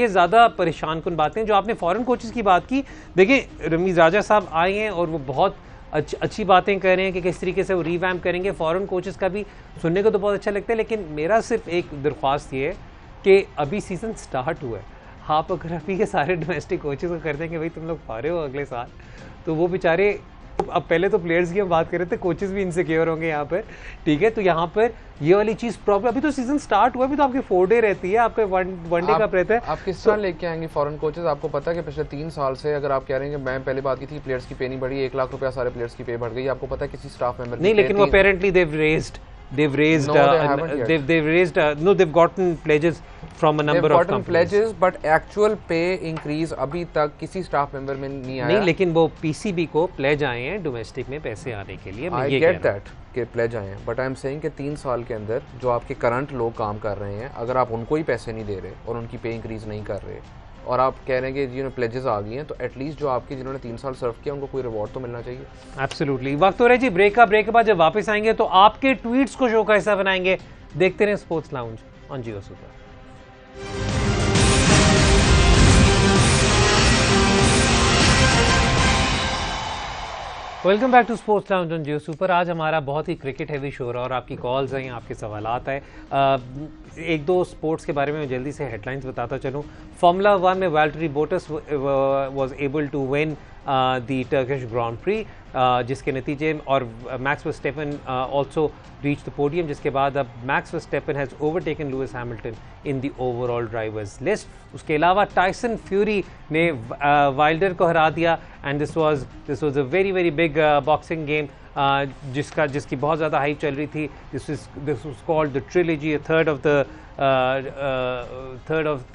ज़्यादा परेशान कुन बातें जो आपने फॉरेन कोचेस की बात की। देखिए रमीज़ राजा साहब आए हैं और वो बहुत अच्छी बातें कर रहे हैं कि किस तरीके से वो रीवैम्प करेंगे। फॉरेन कोचेस का भी सुनने को तो बहुत अच्छा लगता है, लेकिन मेरा सिर्फ एक दरख्वास्त ये है कि अभी सीज़न स्टार्ट हुआ है, आप अगर अभी के सारे डोमेस्टिक कोचेस को कर देंगे भाई तुम लोग फारे हो अगले साल, तो वो बेचारे, अब पहले तो प्लेयर्स की हम बात कर रहे थे, कोचेस भी इनसिक्योर होंगे यहाँ पर, ठीक है। तो यहाँ पर ये वाली चीज़ प्रॉब्लम, अभी तो सीजन स्टार्ट हुआ, अभी तो आपके 4 डे रहती है, आपका वनडे कप रहता है। आप किस तरह लेके आएंगे फॉरेन कोचेस? आपको पता है कि पिछले 3 साल से, अगर आप कह रहे हैं कि मैं पहले बात की थी प्लेयर्स की पे नहीं बढ़ी, 1 लाख रुपया सारे प्लेयर्स की पे बढ़ गई, आपको पता है किसी स्टाफ मेंबर नहीं, लेकिन वो apparently Dev raised they've raised No, they haven't yet. they've raised no, they've gotten pledges from a number They've of gotten companies. pledges, but actual pay increase अभी तक किसी स्टाफ मेंबर में नहीं आया. नहीं, लेकिन वो पीसीबी को प्लेज आए हैं डोमेस्टिक में पैसे आने के लिए. मैं I ये कह get रहा हूं. that कि प्लेज आए हैं, बट आई एम सेइंग कि 3 साल के अंदर जो आपके करंट लोग काम कर रहे हैं, अगर आप उनको ही पैसे नहीं दे रहे और उनकी पे इंक्रीज नहीं कर रहे और आप कह रहे हैं कि जिन्होंने प्लेजेस आ गई हैं, तो एटलीस्ट जो आपके जिन्होंने 3 साल सर्व किया उनको कोई रिवॉर्ड तो मिलना चाहिए. एब्सोल्युटली. वक्त हो रहा है जी ब्रेक का. ब्रेक के बाद जब वापस आएंगे तो आपके ट्वीट्स को शो का हिस्सा बनाएंगे. देखते रहें sports lounge on Jio super. Welcome back to sports lounge on Jio super. आज हमारा बहुत ही क्रिकेट हैवी शो रहा और आपकी कॉल्स हैं, आपके सवालात हैं. एक दो स्पोर्ट्स के बारे में मैं जल्दी से हेडलाइंस बताता चलूँ. फार्मूला 1 में Valtteri Bottas was able to win the Turkish grand prix, जिसके नतीजे और Max Verstappen also reach the podium, जिसके बाद अब Max Verstappen has overtaken Lewis Hamilton in the overall drivers list. उसके अलावा टाइसन फ्यूरी ने वाइल्डर को हरा दिया and this was a very big boxing game जिसकी बहुत ज़्यादा हाइप चल रही थी. This was called the trilogy,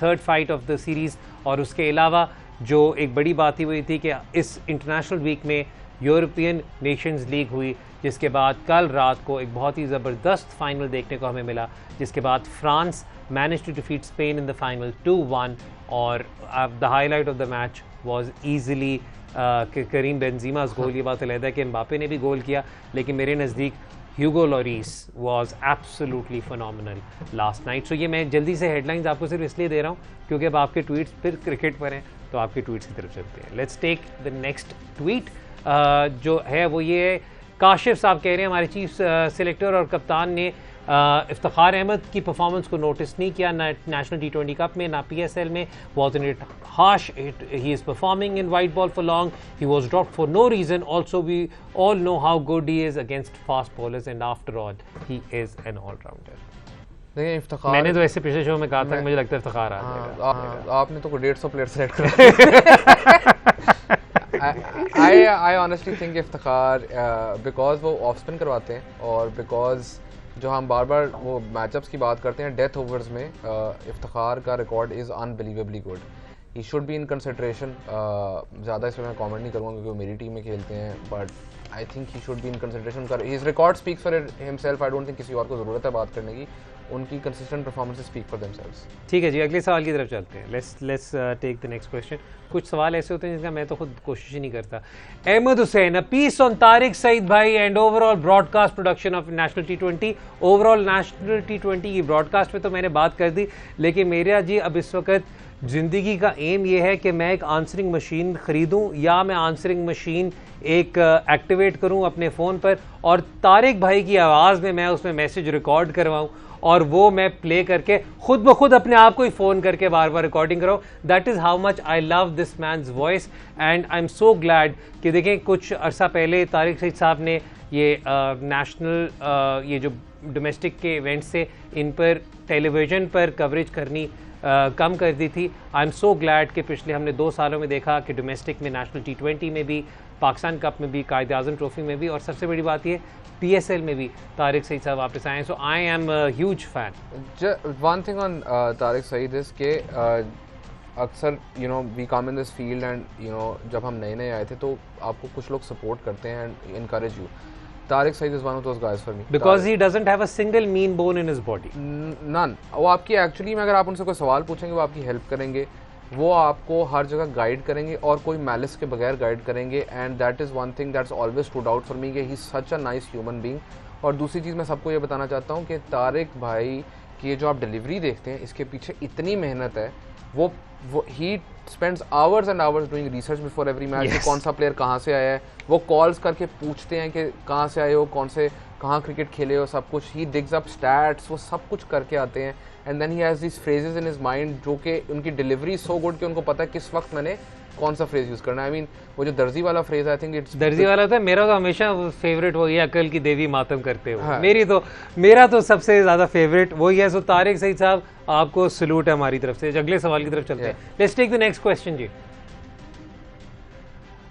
third fight of the series. और उसके अलावा जो एक बड़ी बात ही हुई थी कि इस इंटरनेशनल वीक में यूरोपियन नेशंस लीग हुई, जिसके बाद कल रात को एक बहुत ही ज़बरदस्त फाइनल देखने को हमें मिला, जिसके बाद France manage to defeat Spain in the final 2-1. और the highlight of the match was easily Karim Benzema's goal. ये बात अलग है कि एम्बापे ने भी गोल किया, लेकिन मेरे नज़दीक Hugo Lloris was absolutely phenomenal last night. So ये मैं जल्दी से हेडलाइंस आपको सिर्फ इसलिए दे रहा हूँ क्योंकि अब आपके ट्वीट्स फिर क्रिकेट पर हैं, तो आपके ट्वीट्स की तरफ चलते हैं. Let's take the next tweet. जो है वो ये है, काशिफ साहब कह रहे हैं हमारे चीफ सिलेक्टर और कप्तान ने इफ्तिखार अहमद की परफॉर्मेंस को नोटिस नहीं किया, ना नेशनल T20 कप में ना PSL में. Wasn't it harsh. He is performing in white ball for long. He was dropped for no reason. Also we all know how good he is against fast bowlers and after all he is an allrounder. देखिए इफ्तिखार, मैंने तो ऐसे पिछले show में कहा था कि मुझे लगता है इफ्तिखार आ जाएगा. आपने तो 150 प्लेयर सेलेक्ट करा. I honestly think Iftikhar because वो ऑफ स्पिन करवाते हैं और बिकॉज जो हम बार बार वो मैचअप्स की बात करते हैं डेथ ओवर्स में, इफ्तिखार का record is unbelievably good. He should be in consideration. ज़्यादा इस पर मैं कमेंट नहीं करूँगा क्योंकि वो मेरी टीम में खेलते हैं, but I think he should be in consideration. His record speaks for himself. I don't think किसी और को ज़रूरत है बात करने की. उनकी consistent performance speak for themselves. ठीक है जी, अगले सवाल की तरफ चलते हैं. Let's take the next question. कुछ सवाल ऐसे होते हैं जिनका मैं तो खुद कोशिश ही नहीं करता. Ahmed Hussain, a piece on Tariq Saeed भाई and overall broadcast production of national T20. Overall national T20 की ब्रॉडकास्ट पे तो मैंने बात कर दी, लेकिन मेरा जी अब इस वक्त ज़िंदगी का एम ये है कि मैं एक आंसरिंग मशीन ख़रीदूँ या मैं आंसरिंग मशीन एक एक्टिवेट करूँ अपने फ़ोन पर और तारिक भाई की आवाज़ में मैं उसमें मैसेज रिकॉर्ड करवाऊँ और वो मैं प्ले करके खुद ब खुद अपने आप को ही फ़ोन करके बार बार रिकॉर्डिंग कराऊँ. That is how much I love this man's voice and I am so glad कि देखें कुछ अरसा पहले तारिक सईद साहब ने ये नेशनल ये जो डोमेस्टिक के इवेंट्स से इन पर टेलीविज़न पर कवरेज करनी कम कर दी थी. आई एम सो ग्लैड कि पिछले हमने 2 सालों में देखा कि डोमेस्टिक में नेशनल T20 में भी, पाकिस्तान कप में भी, कायद आज़म ट्रॉफी में भी, और सबसे बड़ी बात ये PSL में भी तारिक सईद साहब वापस आए हैं. So I am huge fan. One thing on Tariq Saeed is के अक्सर you know we come in this field and you know जब हम नए आए थे तो आपको कुछ लोग सपोर्ट करते हैं and encourage you. Tariq Saeed is one of those guys for me. Because he doesn't have a single mean bone in his body. None. वो आपकी एक्चुअली में अगर आप उनसे कोई सवाल पूछेंगे वो आपकी हेल्प करेंगे, वो आपको हर जगह गाइड करेंगे और कोई मैलिस के बगैर गाइड करेंगे. And that is one thing that's always stood out for me कि he is such a nice human being. और दूसरी चीज़ मैं सबको ये बताना चाहता हूँ कि तारिक भाई की ये जो आप डिलीवरी देखते हैं इसके पीछे इतनी मेहनत है. वो he spends hours and hours doing research before every match कि कौन सा प्लेयर कहाँ से आया है. वो कॉल्स करके पूछते हैं कि कहाँ से आए हो, कहाँ क्रिकेट खेले हो, सब कुछ. ही डिग्स अप स्टैट्स, वो सब कुछ करके आते हैं. And then he has this phrases in his mind जो कि उनकी डिलीवरी सो गुड कि उनको पता है किस वक्त मैंने कौन सा फ्रेज यूज़ करना है. आई मीन वो जो दर्जी वाला फ्रेज, आई थिंक इट्स दर्जी वाला होता है. मेरा तो हमेशा फेवरेट वही है, अकल की देवी मातम करते हो. हाँ. मेरा तो सबसे ज़्यादा फेवरेट वही है. सो तारिक सईद साहब आपको सलूट है हमारी तरफ से. अगले सवाल की तरफ चलते हैं. Let's take the next question जी.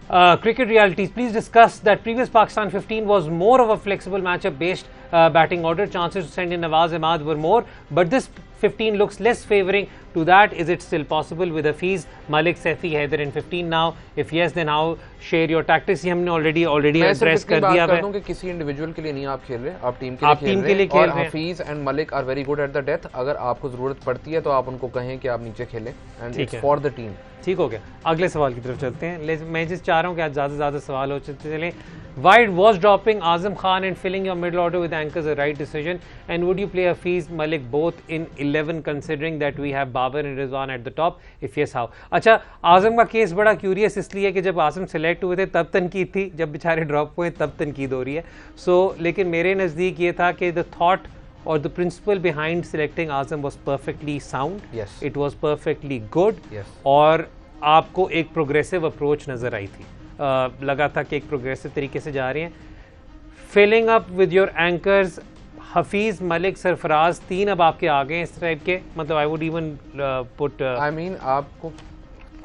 Cricket realities, please discuss that previous Pakistan 15 was more of a flexible matchup based batting order. Chances to send in Nawaz Ahmad were more, but this 15 looks less favouring to that. Is it still possible with Hafiz, Malik, Saifi, Haider in 15 now? If yes, then how share your tactics? ये हमने already address कर दिया है. कि किसी individual के लिए नहीं आप खेल रहे, आप टीम के लिए खेल रहे हैं. Hafeez and Malik are very good at the death. अगर आपको जरूरत पड़ती है तो आप उनको कहें कि आप नीचे खेलें, and it's for the team. ठीक हो गया. अगले सवाल की तरफ चलते हैं. मैं जिस चाह रहा हूँ कि आज ज़्यादा से ज़्यादा सवाल हो चले. Why was dropping Azam Khan and filling your middle order with anchors a right decision? And would you play Hafiz, Malik both in 11 considering that we have Babar and Rizwan at the top? If yes, how? अच्छा, आजम का case बड़ा curious इसलिए कि जब आजम select हुए थे तब तनकीद थी, जब बेचारे ड्रॉप हुए तब तनकीद हो रही है. लेकिन मेरे नज़दीक ये था कि the thought or the principle behind selecting Azam was perfectly sound. Yes. It was perfectly good. Yes. और आपको एक प्रोग्रेसिव अप्रोच नज़र आई थी. लगा था कि एक प्रोग्रेसिव तरीके से जा रहे हैं. Filling up with your anchors Hafeez, Malik, Sarfaraz, 3 अब आपके आ गए इस टाइप के. मतलब आई वुड इवन पुट आपको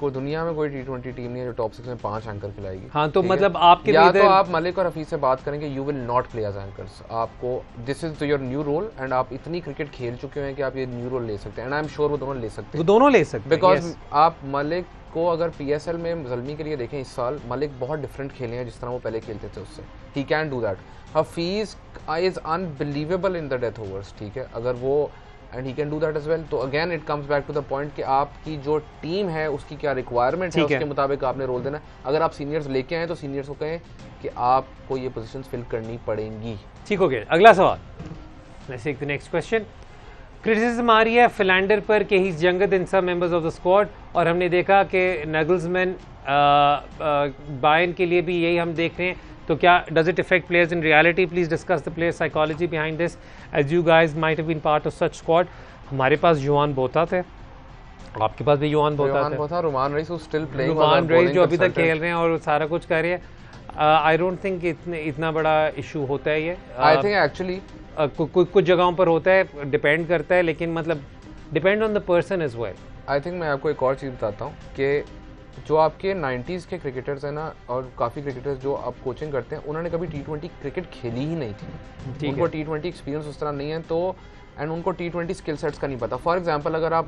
को दुनिया में कोई T20 टीम नहीं है जो टॉप 6 में 5 एंकर खिलाएगी. हाँ, तो मतलब आपके या तो आप मलिक और हफीज से बात करेंगे, you will not play as anchors. आपको this is your new role, and आप इतनी क्रिकेट खेल चुके हैं कि आप ये न्यू रोल ले सकते हैं, एंड आई एम श्योर वो दोनों ले सकते हैं. बिकॉज आप मलिक को अगर PSL में ज़ल्मी के लिए देखें इस साल, मलिक बहुत डिफरेंट खेले हैं जिस तरह वो पहले खेलते थे उससे. He can do that. Hafeez is unbelievable in the death overs. ठीक है, अगर वो and he can do that as well. तो again it comes back to the point कि आपकी जो टीम है उसकी क्या रिक्वायरमेंट है, उसके मुताबिक आपने रोल देना है. अगर आप सीनियर्स लेके आए तो सीनियर्स को कहें कि आपको ये पोजीशंस फिल करनी पड़ेंगी. ठीक हो गया. अगला सवाल. Let's take the next question. Criticism आ रही है फिलैंडर पर कि he is younger than some members of the squad, और हमने देखा कि नगल्समैन बायन के लिए भी यही हम देख रहे हैं. तो क्या does it affect players in reality? Please discuss the player psychology behind this as you guys might have been part of such squad. हमारे पास युवान बोता थे, आपके पास भी युवान बोता थे, रुमान रईस स्टिल प्लेइंग, रुमान रईस जो अभी तक खेल रहे हैं और सारा कुछ कर रहे हैं. आई डोंट थिंक इतना बड़ा इशू होता है ये. आई थिंक एक्चुअली कुछ जगहों पर होता है, डिपेंड करता है, लेकिन मतलब depend on the person as well. I think मैं आपको एक और चीज़ बताता हूँ कि जो आपके 90s के क्रिकेटर्स हैं ना, और काफ़ी क्रिकेटर्स जो आप कोचिंग करते हैं, उन्होंने कभी T20 क्रिकेट खेली ही नहीं थी. उनको T20 एक्सपीरियंस उस तरह नहीं है, तो एंड उनको T20 स्किल सेट्स का नहीं पता. फॉर एग्जांपल अगर आप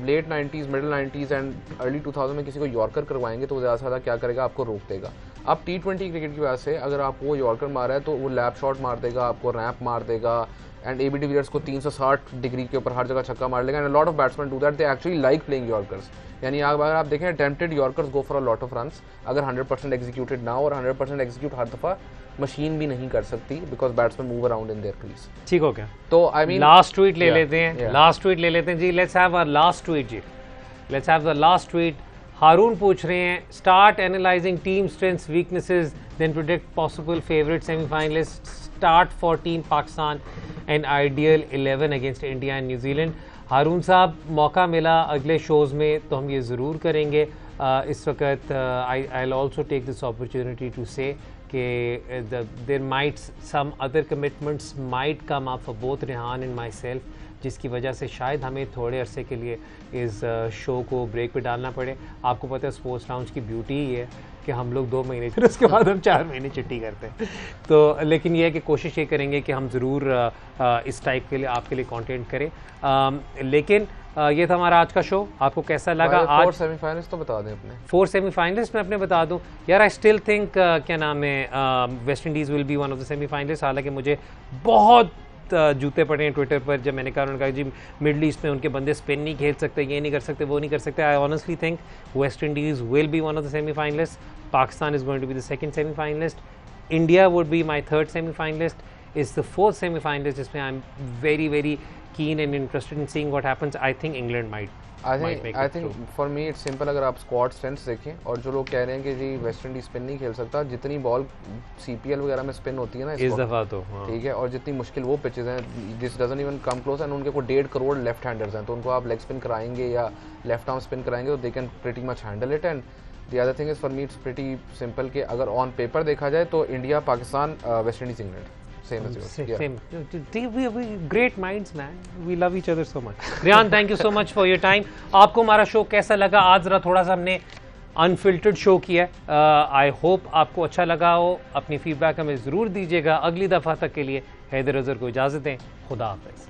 late 90s, middle 90s and early 2000 में किसी को यॉर्कर करवाएंगे तो ज़्यादा से ज़्यादा क्या करेगा, आपको रोक देगा. आप T20 क्रिकेट की वजह से अगर आप वो यॉर्कर मारा है तो वो लैप शॉट मार देगा, आपको रैंप मार देगा, एंड AB डिविलियर्स को 360 डिग्री के ऊपर हर जगह छक्का मार लेगा. And lot of batsman do that, they actually like playing yorkers. यानी अगर आप देखें attempted yorkers go for a lot of runs. अगर 100% एग्जीक्यूटेड ना हो, और 100% एग्जीक्यूट हर दफ़ा मशीन भी नहीं कर सकती because batsman move around in their crease. ठीक हो गया. तो आई मीन लास्ट ट्वीट ले लेते हैं. लास्ट ट्वीट ले लेते हैं जी. Let's have our last tweet जी. Let's have the last tweet. Haroon पूछ रहे हैं, start analysing team strengths weaknesses then predict possible favourite semifinalist, start for team Pakistan and ideal 11 against India and New Zealand. Haroon साहब, मौका मिला अगले शोज़ में तो हम ये ज़रूर करेंगे. इस वक्त I will also take this opportunity to say कि there might some other commitments might come up for both Rehan and myself, जिसकी वजह से शायद हमें थोड़े अरसे के लिए इस शो को ब्रेक पे डालना पड़े. आपको पता है स्पोर्ट्स लाउंज की ब्यूटी ही है कि हम लोग 2 महीने फिर उसके बाद हम 4 महीने छुट्टी करते हैं. तो लेकिन ये है कि कोशिश ये करेंगे कि हम ज़रूर इस टाइप के लिए आपके लिए कंटेंट करें. लेकिन ये था हमारा आज का शो. आपको कैसा लगा? आज 4 सेमीफाइनलिस्ट तो बता दें अपने. 4 सेमीफाइनलिस्ट मैं अपने बता दूं यार. आई स्टिल थिंक क्या नाम है, waste Indies will be one of the semifinalist. हालांकि मुझे बहुत जूते पड़े हैं ट्विटर पर जब मैंने कहा, उन्होंने कहा जी मिडल ईस्ट में उनके बंदे स्पिन नहीं खेल सकते, ये नहीं कर सकते, वो नहीं कर सकते. I honestly think West Indies will be one of the semifinalist. Pakistan is going to be the second semifinalist. India would be my third semifinalist. Is the fourth semifinalist जिसमें I am very very keen and interested in seeing what happens. I think England might. I think for me it's simple. अगर आप squad strengths देखें, और जो लोग कह रहे हैं कि जी वेस्ट इंडीज स्पिन नहीं खेल सकता, जितनी बॉल CPL वगैरह में स्पिन होती है ना इस दफ़ा तो ठीक है, और जितनी मुश्किल वो पिचेस हैं, this doesn't even come close. And उनके को 1.5 करोड़ लेफ्ट हैंडर्स हैं, तो उनको आप लेग स्पिन कराएंगे या लेफ्ट आर्म स्पिन कराएंगे तो they can pretty much handle it. And the other thing is for me it's pretty simple कि अगर ऑन पेपर देखा जाए तो India, Pakistan, West Indies, England. Same as yours. Same. We great minds, man. We love each other so much. Rehan, thank you so much for your time. आपको हमारा show कैसा लगा? आज जरा थोड़ा सा हमने अनफिल्टर्ड शो किया है। आई होप आपको अच्छा लगा हो। अपनी फीडबैक हमें ज़रूर दीजिएगा। अगली दफ़ा तक के लिए हैदर अज़हर को इजाज़त दें। खुदा हाफ़िज़।